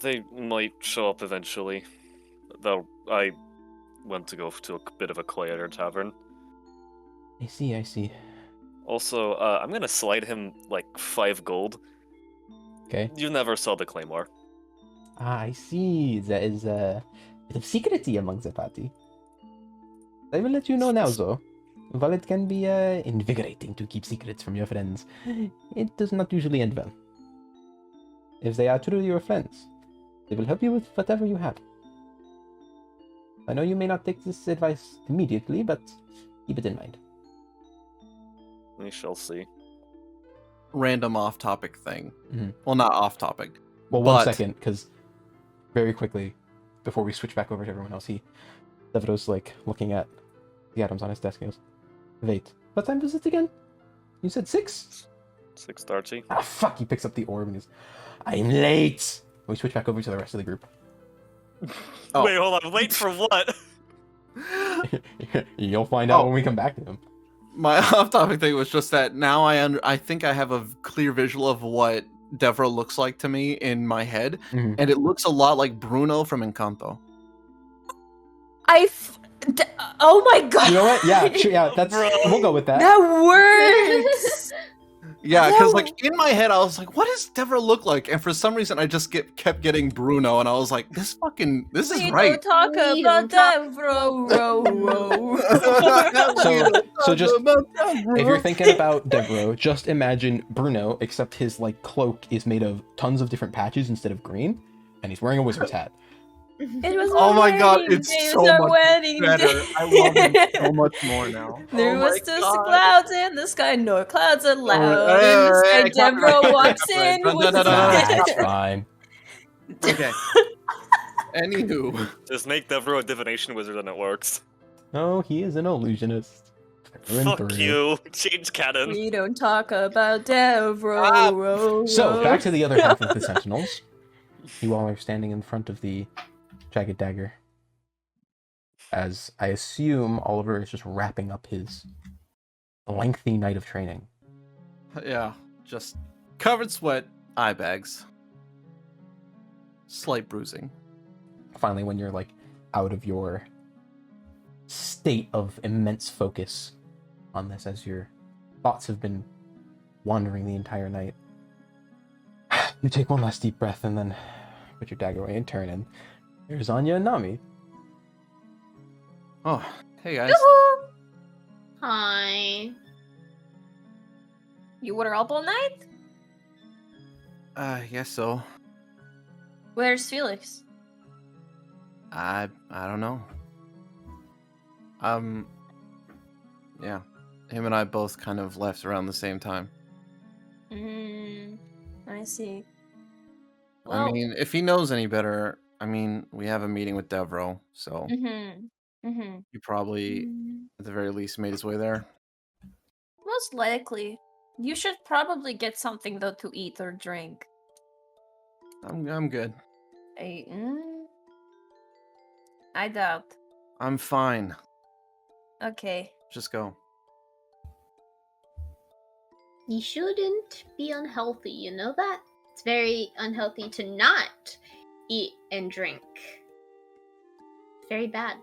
They might show up eventually. I went to go to a bit of a quieter tavern. I see. Also, I'm gonna slide him like 5 gold. Okay. You never saw the claymore. Ah, I see. There is a bit of secrecy among the party. I will let you know now, though. While it can be invigorating to keep secrets from your friends, it does not usually end well. If they are truly your friends, they will help you with whatever you have. I know you may not take this advice immediately, but keep it in mind. We shall see. Random off-topic thing. Mhm. Well, not off-topic. Well, but... 1 second, because very quickly, before we switch back over to everyone else, Devro's like looking at the items on his desk. He goes, "Wait, what time was it again? You said 6? 6:30. Ah, fuck!" He picks up the orb and he's, "I'm late." We switch back over to the rest of the group. Oh. Wait, hold on. Wait for what? You'll find out when we come back to him. My off-topic thing was just that now I think I have a clear visual of what Devra looks like to me in my head, Mhm. and it looks a lot like Bruno from Encanto. Oh my god! You know what? Yeah, that's Bro. we'll go with that. That works! Yeah, because No. like in my head I was like, what does Devra look like? And for some reason I just kept getting Bruno, and I was like, this is We right. don't talk We about don't talk- that, bro. So just if you're thinking about Devro, just imagine Bruno, except his like cloak is made of tons of different patches instead of green, and he's wearing a wizard's hat. It was Oh our my god, wedding it's day, it so was our much wedding better. day. I love it so much more now. There Oh was my just God. clouds in the sky, no clouds allowed. Hey, And this hey, guy copyright, Deborah copyright, walks copyright. in Dun, with dun, dun, dun, dun, That's dun. fine. Okay. Anywho. Just make Devro a divination wizard and it works. Oh, he is an illusionist. Through and Fuck through. you. Change canon. We don't talk about Deborah. So back to the other half of the Sentinels. You all are standing in front of the jagged dagger. As I assume Oliver is just wrapping up his lengthy night of training. Yeah, just covered sweat, eye bags, slight bruising. Finally, when you're like out of your state of immense focus on this, as your thoughts have been wandering the entire night, you take one last deep breath and then put your dagger away and turn, and there's Anya and Nami. Oh, hey guys. Yoo-hoo! Hi. You were up all night? Guess so. Where's Felix? I don't know. Yeah, him and I both kind of left around the same time. I see. I mean, if he knows any better, I mean, we have a meeting with Devro, so he probably, at the very least, made his way there. Most likely. You should probably get something though to eat or drink. I'm good. I doubt. I'm fine. Okay. Just go. You shouldn't be unhealthy, you know that? It's very unhealthy to not eat and drink. It's very bad.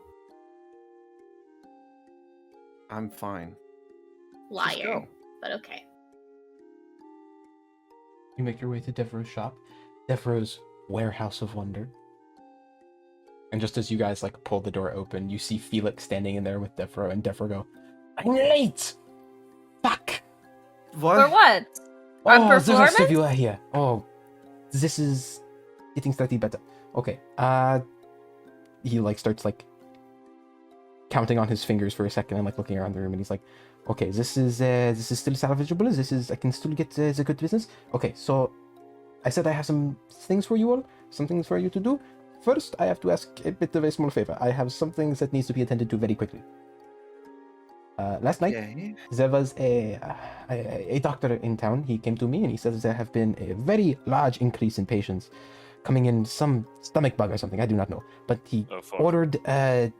I'm fine. Liar. Just go. But okay. You make your way to Devro's shop, Devro's warehouse of wonder. And just as you guys like pull the door open, you see Felix standing in there with Devro, and Devro go, "I'm late! Fuck! What? For what? Oh, Our the rest of performance? you are here. Oh, this is getting slightly better. Okay, he like starts like counting on his fingers for a second and like looking around the room, and he's like, okay, this is still salvageable. I can still get the good business. Okay, so I said I have some things for you all, some things for you to do. First, I have to ask a bit of a small favor. I have some things that needs to be attended to very quickly. Last night, Okay. there was a doctor in town. He came to me and he said there have been a very large increase in patients coming in, some stomach bug or something. I do not know. But he Oh, fuck. ordered 5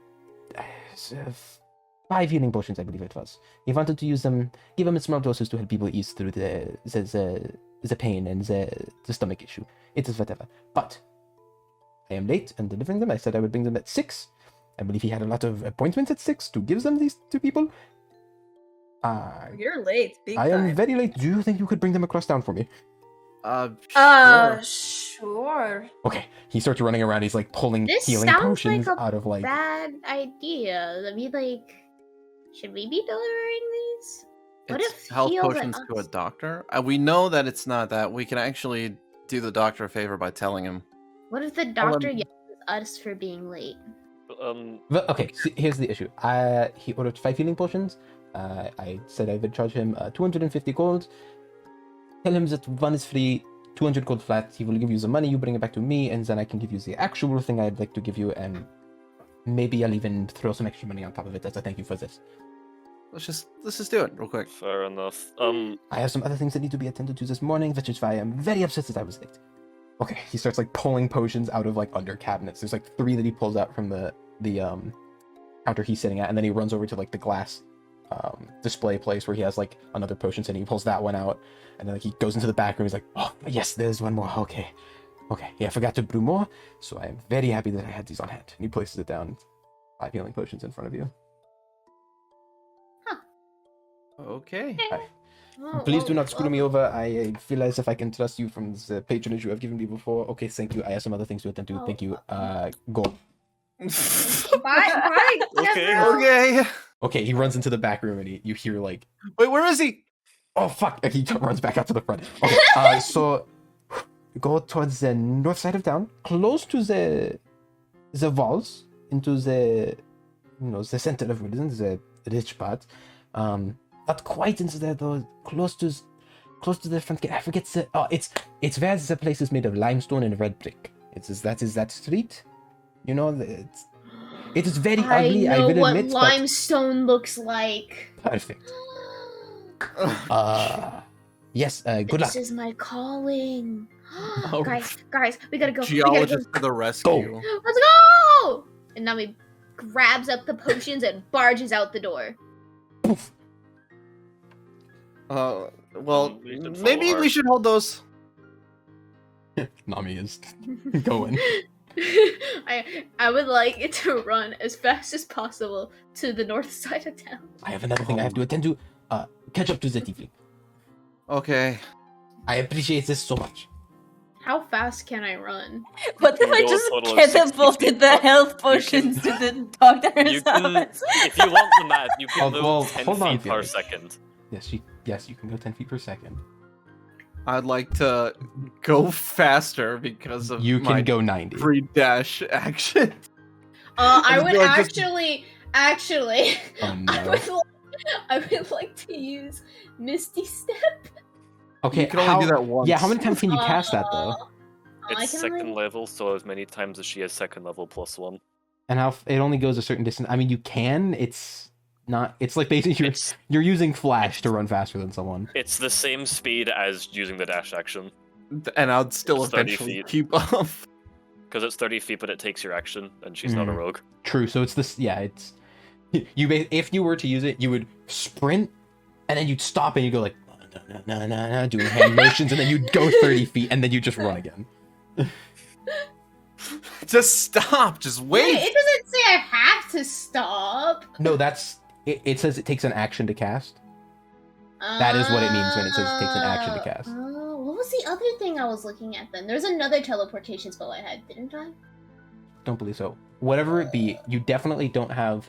healing potions, I believe it was. He wanted to use them, give them in small doses to help people ease through the pain and the stomach issue. It is whatever. But I am late in delivering them. I said I would bring them at 6. I believe he had a lot of appointments at 6 to give them these to people. You're late. Big I am time. very late. Do you think you could bring them across town for me? Sure. Sure. Okay. He starts running around. He's like pulling This healing sounds potions like a out of like. bad idea. I mean, like, should we be delivering these? What It's if health healed potions to a us? doctor. We know that it's not that. We can actually do the doctor a favor by telling him. What if the doctor yells at us for being late? But, okay, so here's the issue. He ordered 5 healing potions. I said I would charge him 250 gold. Tell him that one is free, 200 gold flat. He will give you the money, you bring it back to me, and then I can give you the actual thing I'd like to give you, and maybe I'll even throw some extra money on top of it as a thank you for this. Let's just do it real quick. Fair enough. I have some other things that need to be attended to this morning, which is why I'm very upset that I was late. Okay, he starts like pulling potions out of like under cabinets. There's like 3 that he pulls out from the counter he's sitting at, and then he runs over to like the glass display place where he has like another potion sitting. He pulls that one out, and then like he goes into the back room. He's like, oh yes, there's one more. Okay, yeah, I forgot to brew more, so I am very happy that I had these on hand. And he places it down, 5 healing potions in front of you. Okay. Please do not screw me over. I feel as if I can trust you from the patronage you have given me before. Okay, thank you. I have some other things to attend to. Thank you. Go. Bye. Okay. Okay. Okay, he runs into the back room and you hear like, Wait, where is he? oh fuck! He runs back out to the front. Okay, so go towards the north side of town, close to the walls, into the the center of Woodlands, the rich part. Not quite into there though. Close to the front gate. I forget the. Oh, it's where the place is made of limestone and red brick. That is that street. It is very ugly. I know will what admit. limestone looks like. But perfect. Yes. Good luck. This is my calling. Oh. Guys, we gotta go. Geologist to the rescue. Let's go! And now he grabs up the potions and barges out the door. Poof. Well, We can follow maybe her. we should hold those. Nami is going. I would like it to run as fast as possible to the north side of town. I have another thing I have to attend to. Catch up to the tiefling. Okay. I appreciate this so much. How fast can I run? What if You I go a just total of 60 catapulted feet. the health You potions can- to the doctor's You can, house? if you want the map, you can Oh, move well, 10 hold on, feet per Felix. second. Yes, you can go 10 feet per second. I'd like to go faster because of You can my go 90. free dash action. I I would feel like just- actually, Oh no. I would like to use Misty Step. Okay, You can only do that once. Yeah, how many times can you cast that though? I It's can second only- level, so as many times as she has second level plus 1. And it only goes a certain distance. I mean, you can. It's not. It's like basically It's, you're using flash to run faster than someone. it's the same speed as using the dash action. And I'd still It's 30 eventually feet. keep up. Because it's 30 feet, but it takes your action, and she's not a Mhm. rogue. True. So it's this. Yeah, it's if you were to use it, you would sprint, and then you'd stop and you go like no, doing hand motions, and then you'd go 30 feet, and then you just run again. Just stop. Just wait. It doesn't say I have to stop. No, that's it. Says it takes an action to cast. That is what it means when it says it takes an action to cast. What was the other thing I was looking at then? There's another teleportation spell I had, didn't I? Don't believe so. Whatever it be, you definitely don't have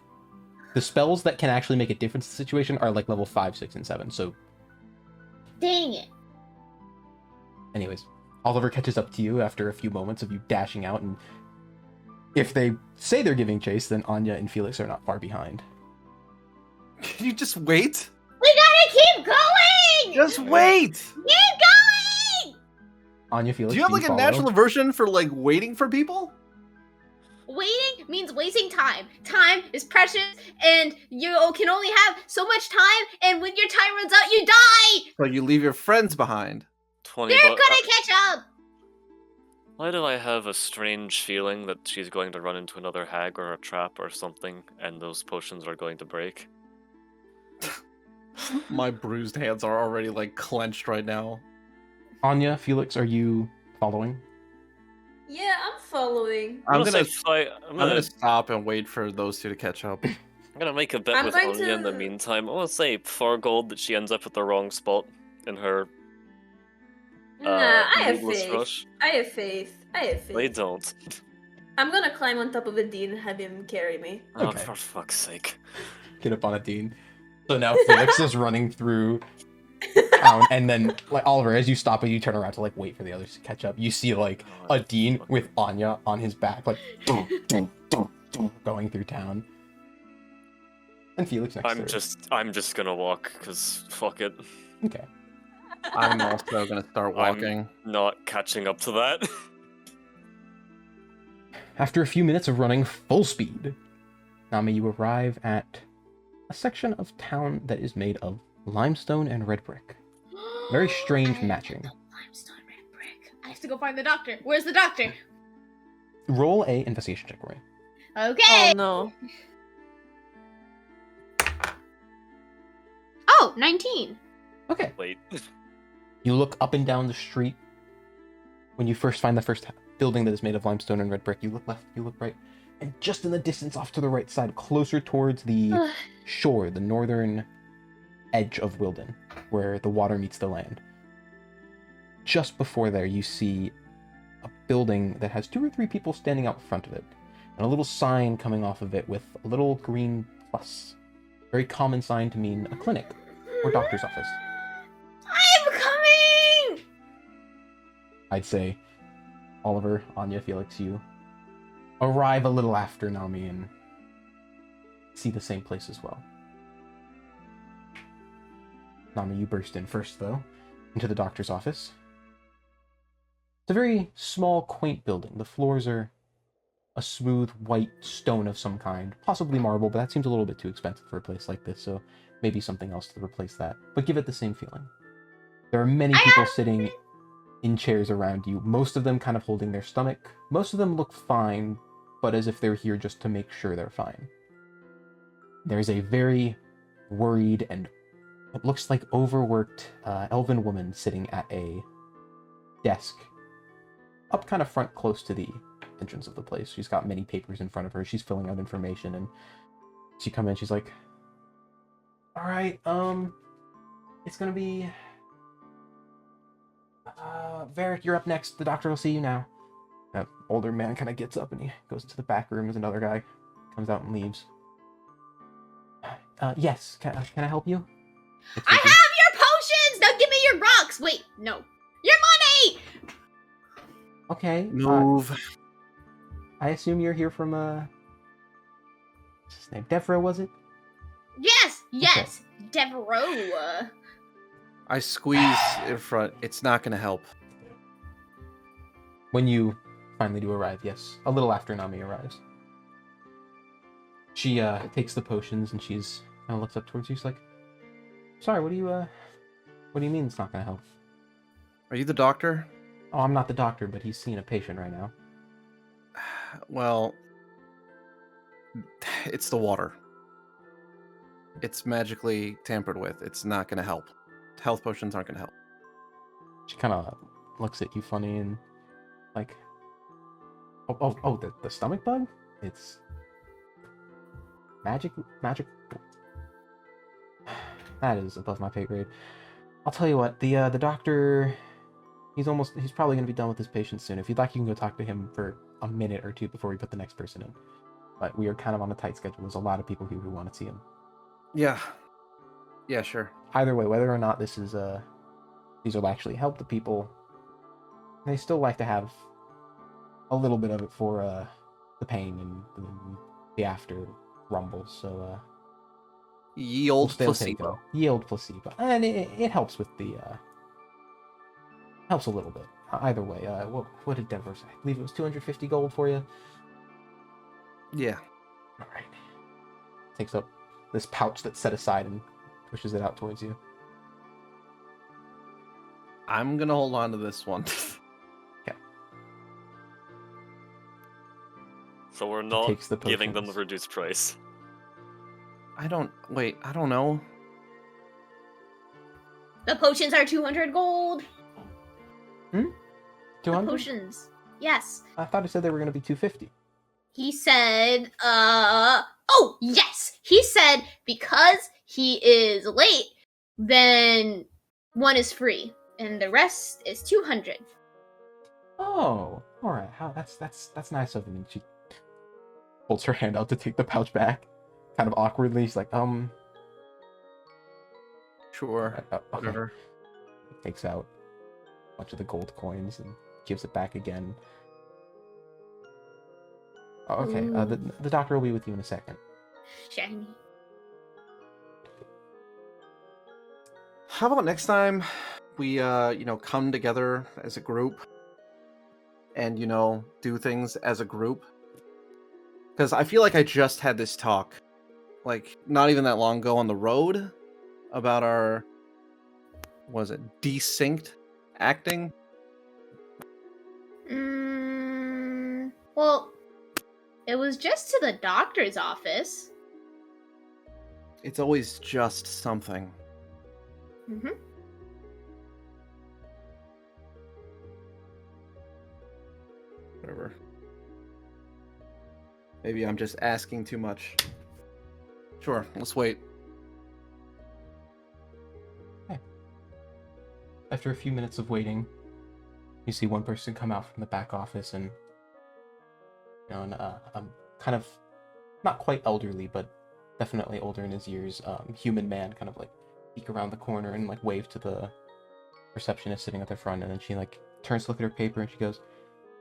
the spells that can actually make a difference in the situation are like level 5, 6, and 7. So, Dang it. anyways, Oliver catches up to you after a few moments of you dashing out, and if they say they're giving chase, then Anya and Felix are not far behind. Can you just wait? We gotta keep going! Just wait. Keep going! Anya, Felix, Do you have like a follow? natural aversion for like waiting for people? waiting means wasting time. Time is precious, and you can only have so much time, and when your time runs out, you die! So you leave your friends behind. 20 They're bucks. gonna catch up! Why do I have a strange feeling that she's going to run into another hag or a trap or something, and those potions are going to break? My bruised hands are already like clenched right now. Anya, Felix, are you following? Yeah, I'm following. I'm say gonna fight. I'm gonna stop and wait for those two to catch up. I'm gonna make a bet I'm with going Anya in the to- meantime. I want to say 4 gold that she ends up at the wrong spot in her Nah, I have needless faith. rush. I have faith. I have faith. They don't. I'm gonna climb on top of a dean and have him carry me. Oh, Okay. for fuck's sake. Get up on a Dean. So now Felix is running through town, and then like Oliver, as you stop and you turn around to like wait for the others to catch up, you see like a Dean with Anya on his back, like going through town. And Felix next to her. I'm just gonna walk, cause fuck it. Okay. I'm also gonna start walking. Not catching up to that. After a few minutes of running full speed, Nami, you arrive at a section of town that is made of limestone and red brick. Very strange I matching. love the limestone red brick. I have to go find the doctor. Where's the doctor? Roll a investigation check, Roy. Okay. Oh no. Oh, 19. Okay. Wait. You look up and down the street. When you first find the first building that is made of limestone and red brick, you look left, you look right, and just in the distance off to the right side, closer towards the shore, the northern edge of Wilden, where the water meets the land. Just before there, you see a building that has 2 or 3 people standing out front of it, and a little sign coming off of it with a little green plus. Very common sign to mean a clinic or doctor's office. I'm coming! I'd say Oliver, Anya, Felix, you arrive a little after Nami and see the same place as well. Nami, you burst in first, though, into the doctor's office. It's a very small, quaint building. The floors are a smooth, white stone of some kind, possibly marble, but that seems a little bit too expensive for a place like this, so maybe something else to replace that. But give it the same feeling. There are many people sitting in chairs around you, most of them kind of holding their stomach. Most of them look fine, but as if they're here just to make sure they're fine. There's a very worried and what looks like overworked elven woman sitting at a desk up kind of front close to the entrance of the place. She's got many papers in front of her. She's filling out information, and she comes in, she's like, all right, it's gonna be Varric, you're up next. The doctor will see you now. That older man kind of gets up and he goes to the back room as another guy comes out and leaves. Yes, can I help you? I have your potions! Now give me your rocks! Wait, no. Your money! Okay. Move. I assume you're here from, what's his name? Devra, was it? Yes! Devereaux. I squeeze in front. It's not gonna help. When you finally do arrive, yes. A little after Nami arrives. She, takes the potions and she's kind of looks up towards you. She's like, sorry, what do you mean it's not gonna help? Are you the doctor? Oh, I'm not the doctor, but he's seeing a patient right now. Well, it's the water. It's magically tampered with. It's not gonna help. Health potions aren't gonna help. She kind of looks at you funny and like, oh, the stomach bug? It's magic. That is above my pay grade. I'll tell you what, the doctor, he's probably gonna be done with his patient soon. If you'd like, you can go talk to him for a minute or two before we put the next person in. But we are kind of on a tight schedule. There's a lot of people here who want to see him. Yeah, sure. Either way, whether or not these will actually help the people, they still like to have a little bit of it for the pain and the after rumbles. So Ye old we'll still take placebo. it. Ye old placebo, and it helps with the helps a little bit. Either way, what did Denver say? I believe it was 250 gold for you. Yeah. All right. Takes up this pouch that's set aside and pushes it out towards you. I'm gonna hold on to this one. Okay. So we're not takes the giving them the potions. reduced price. I don't know. The potions are 200 gold. The 200? potions. Yes. I thought he said they were going to be 250. He said, oh, yes. He said because he is late, then one is free, and the rest is 200. Oh, all right. How that's nice of him. And she holds her hand out to take the pouch back, kind of awkwardly. She's like, Sure. okay. Whatever. Takes out a bunch of the gold coins and gives it back again. Oh, okay. The doctor will be with you in a second. Shiny. How about next time we come together as a group and do things as a group? Because I feel like I just had this talk, like not even that long ago on the road, about our desynced acting. Well, it was just to the doctor's office. It's always just something. Mm-hmm. Whatever. Maybe I'm just asking too much. Sure, let's wait. After a few minutes of waiting, you see one person come out from the back office and, kind of not quite elderly, but definitely older in his years, human man kind of like peek around the corner and like wave to the receptionist sitting at the front, and then she like turns to look at her paper and she goes,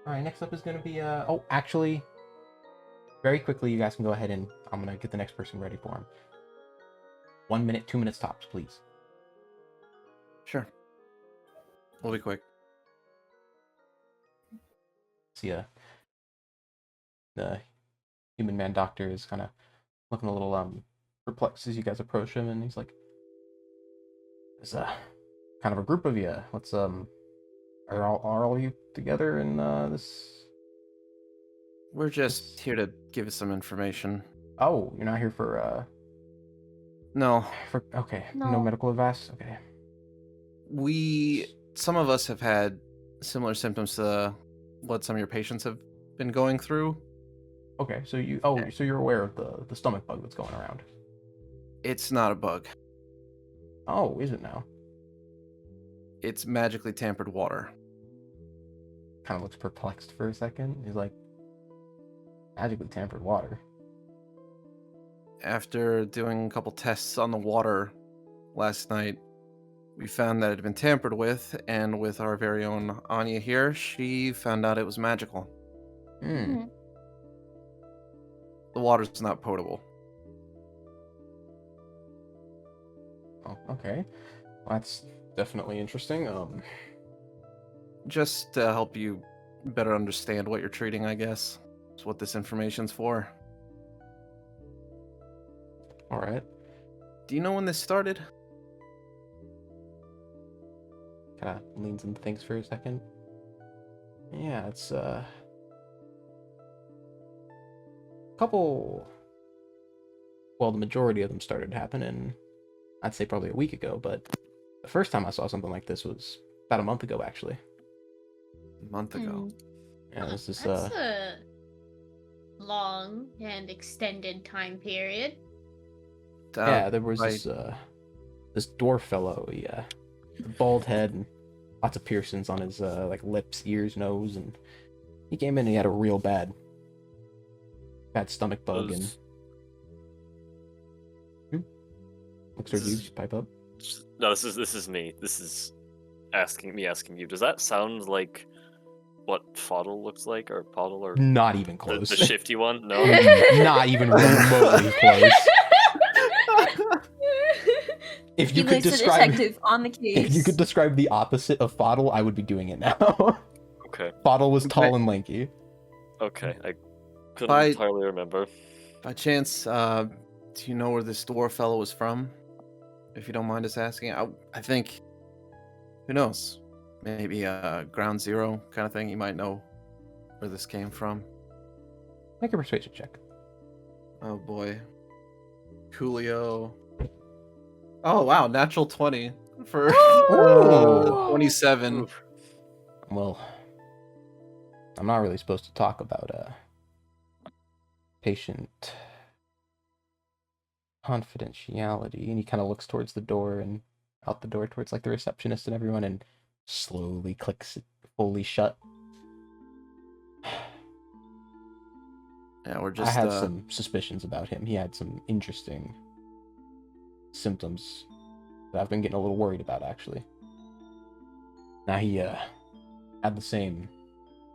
all right, next up is going to be, oh, actually, very quickly, you guys can go ahead and I'm going to get the next person ready for him. 1 minute, 2 minutes tops, please. Sure. We'll be quick. See, the human man doctor is kind of looking a little perplexed as you guys approach him, and he's like, "There's kind of a group of you. Let's are all you together in this?" We're just here to give us some information. Oh, you're not here for No. Okay, No. no medical advice. Okay. Some of us have had similar symptoms to what some of your patients have been going through. Okay, so you're aware of the stomach bug that's going around. It's not a bug. Oh, is it now? It's magically tampered water. Kind of looks perplexed for a second. He's like, magically tampered water. After doing a couple tests on the water last night, we found that it had been tampered with, and with our very own Anya here, she found out it was magical. Hmm. The water's not potable. Oh, okay. Well, that's definitely interesting. Just to help you better understand what you're treating, I guess. That's what this information's for. All right. Do you know when this started? Kind of leans and thinks for a second. Yeah, it's couple. Well, the majority of them started happening, I'd say probably a week ago, but the first time I saw something like this was about a month ago, actually. A month ago. Yeah, this is That's a long and extended time period. yeah, there was this dwarf fellow, bald head and lots of piercings on his like lips, ears, nose, and he came in and he had a real bad stomach bug and looks like you just pipe up. No, this is me. This is asking you. Does that sound like what Foddle looks like, or Poddle, or Not even close. the shifty one? No. Not even remotely close. If you He could likes a describe detective on the case. if you could describe the opposite of Foddle, I would be doing it now. Okay. Foddle was tall and lanky. Okay. Couldn't By- entirely remember. By chance, do you know where this dwarf fellow was from? If you don't mind us asking, I think, who knows? Maybe ground zero kind of thing. You might know where this came from. Make a persuasion check. Oh boy. Coolio. Oh wow, natural 20 for Ooh. 27. Oof. Well, I'm not really supposed to talk about patient confidentiality, and he kind of looks towards the door and out the door towards like the receptionist and everyone, and slowly clicks it fully shut. Yeah, we're just I had some suspicions about him. He had some interesting symptoms that I've been getting a little worried about, actually. Now, he had the same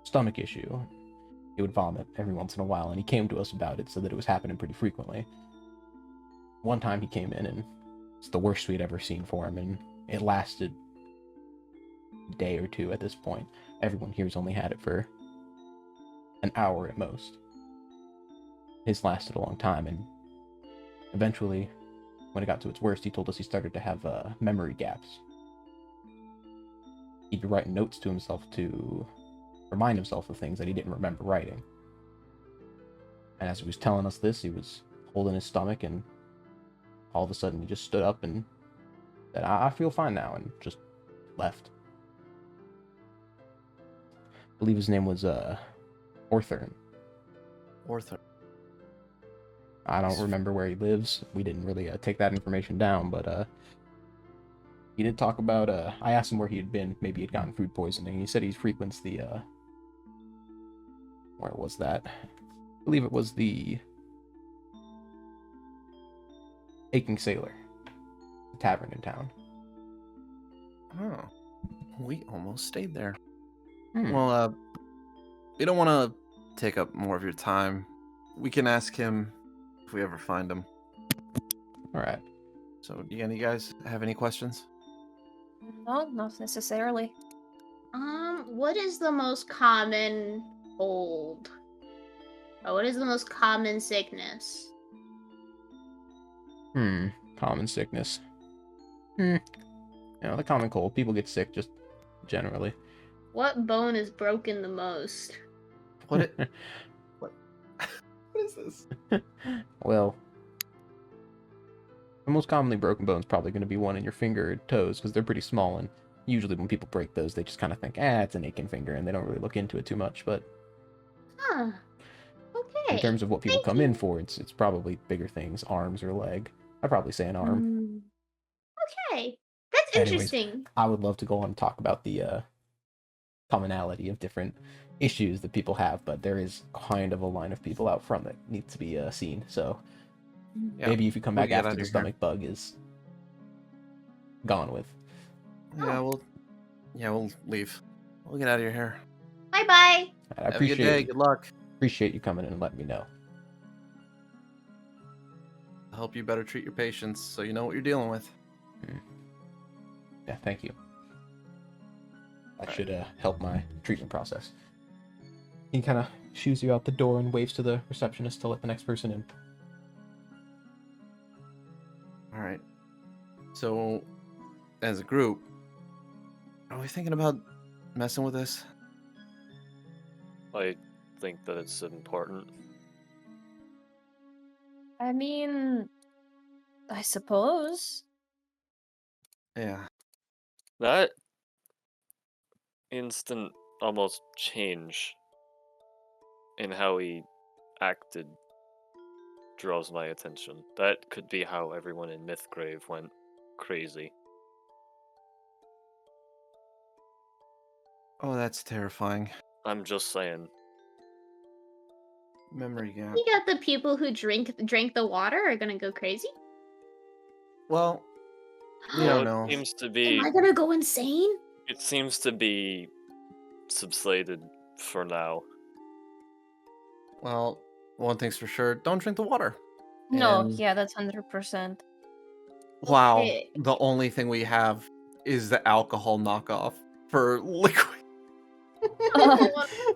stomach issue. He would vomit every once in a while, and he came to us about it, so that it was happening pretty frequently. One time he came in, and it's the worst we'd ever seen for him, and it lasted a day or two at this point. Everyone here's only had it for an hour at most. His lasted a long time, and eventually, when it got to its worst, he told us he started to have memory gaps. He'd be writing notes to himself to remind himself of things that he didn't remember writing. And as he was telling us this, he was holding his stomach, and all of a sudden he just stood up and said, I feel fine now, and just left. I believe his name was Orthern. Ortho. I don't remember where he lives. We didn't really take that information down, but he did talk about, I asked him where he had been. Maybe he'd gotten food poisoning. He said he frequents the, where was that? I believe it was the Aching Sailor, the tavern in town. Oh, we almost stayed there. Hmm. Well, we don't want to take up more of your time. We can ask him if we ever find him. All right. So, do any guys have any questions? No, not necessarily. What is the most common cold? Or what is the most common sickness? Common sickness. You know, the common cold. People get sick just generally. What bone is broken the most? What? What? What is this? Well, the most commonly broken bone is probably going to be one in your finger or toes, because they're pretty small, and usually when people break those, they just kind of think, it's an aching finger, and they don't really look into it too much. But Huh. Okay. in terms of what people Thank come you. in for, it's probably bigger things, arms or leg. I'd probably say an arm. Okay. That's Anyways. interesting. I would love to go on and talk about the commonality of different issues that people have, but there is kind of a line of people out front that needs to be seen. So Yeah, maybe if you come we'll back get after out the of here. stomach bug is gone with. Yeah, we'll leave. We'll get out of your hair. Bye bye. I Have a good day. Good luck. appreciate you coming in and letting me know. I'll help you better treat your patients so you know what you're dealing with. Yeah, thank you. That should help my treatment process. He kind of shoos you out the door and waves to the receptionist to let the next person in. All right. So, as a group, are we thinking about messing with this? I think that it's important. I mean, I suppose. Yeah. That instant almost change in how he acted draws my attention. That could be how everyone in Mythgrave went crazy. Oh, that's terrifying. I'm just saying. Memory gap. You got the people who drank the water are gonna go crazy. Well, we Well, don't know. it seems to be. Am I gonna go insane? It seems to be subsided for now. Well, one thing's for sure: don't drink the water. No, And- yeah, that's 100%. Wow, Okay. the only thing we have is the alcohol knockoff for liquid.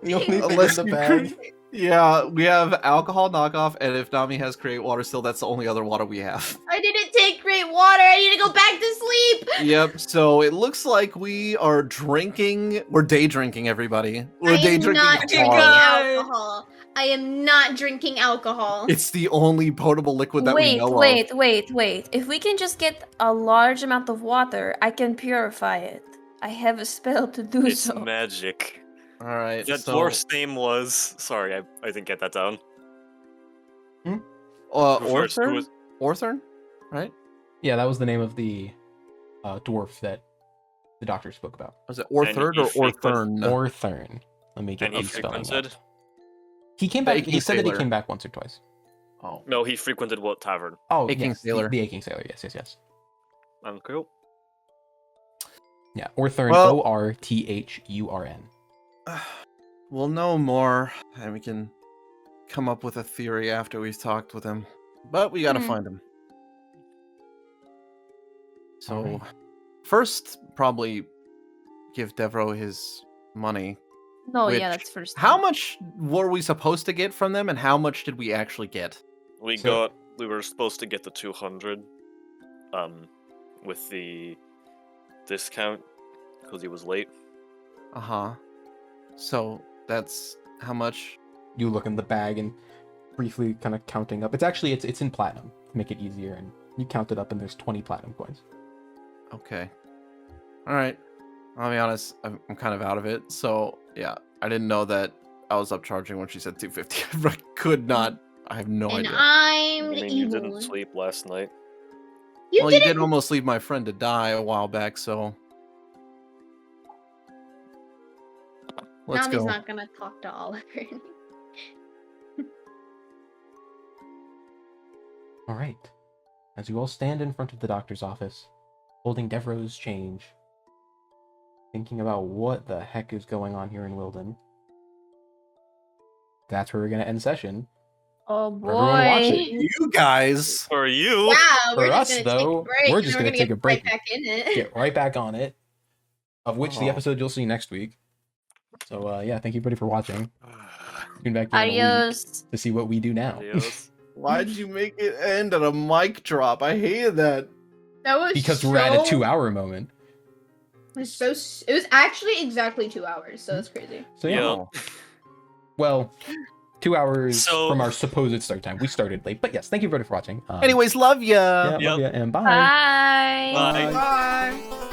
The only thing Unless in the you bag. could, Yeah, we have alcohol knockoff, and if Nami has create water still, that's the only other water we have. I didn't take great water. I need to go back to sleep. Yep, so it looks like we are drinking. We're day drinking, everybody. We're I day am drinking not drinking hard. alcohol. I am not drinking alcohol. It's the only potable liquid that we know of. Wait. If we can just get a large amount of water, I can purify it. I have a spell to do It's so. magic. All right, That so dwarf's name was. Sorry, I didn't get that down. First, who Orthern? was- Orthern, right? Yeah, that was the name of the dwarf that the doctor spoke about. Was it Ortherd he or frequent- Orthern? Orthern. Let me get And he the spelling frequented. up. He came back. Aching He said that he Sailor. came back once or twice. Oh, No, he frequented what tavern? Oh, Aching yes, Sailor. The Aching Sailor. Yes. Cool. Yeah, Orthurn. Well- Orthurn. we'll know more, and we can come up with a theory after we've talked with him. But we gotta find him. So, Alright. first, probably give Devro his money. No, Which- yeah, that's first. How thing. much were we supposed to get from them, and how much did we actually get? We were supposed to get the 200, with the discount because he was late. Uh-huh. So, that's how much? You look in the bag and briefly kind of counting up. It's actually it's in platinum to make it easier, and you count it up, and there's 20 platinum coins. Okay. Alright. I'll be honest, I'm kind of out of it, so, yeah. I didn't know that I was upcharging when she said 250. I could not. I have no And idea. I'm I the mean, you evil didn't one. sleep last night. You Well, you didn't. did almost leave my friend to die a while back, so... Let's Nami's go. not gonna talk to Oliver. All right. As you all stand in front of the doctor's office, holding Devro's change, thinking about what the heck is going on here in Wilden, that's where we're going to end session. Oh For everyone watching. You guys! For you? Yeah, we're For just us, gonna though, take a break. we're and just then gonna take get a break. Right back in it. Get right back on it, of which the Oh. episode you'll see next week. So, yeah, thank you everybody for watching. Tune back in a week Adios. to see what we do now. Adios. Why'd you make it end at a mic drop? I hated that. That was Because so, we're at a 2-hour moment. It was actually exactly 2 hours, so that's crazy. So, yeah. Yeah. Well, 2 hours So- from our supposed start time. We started late, but yes, thank you everybody for watching. Anyways, love ya! yeah, love Yep. ya, and bye. Bye. Bye. Bye!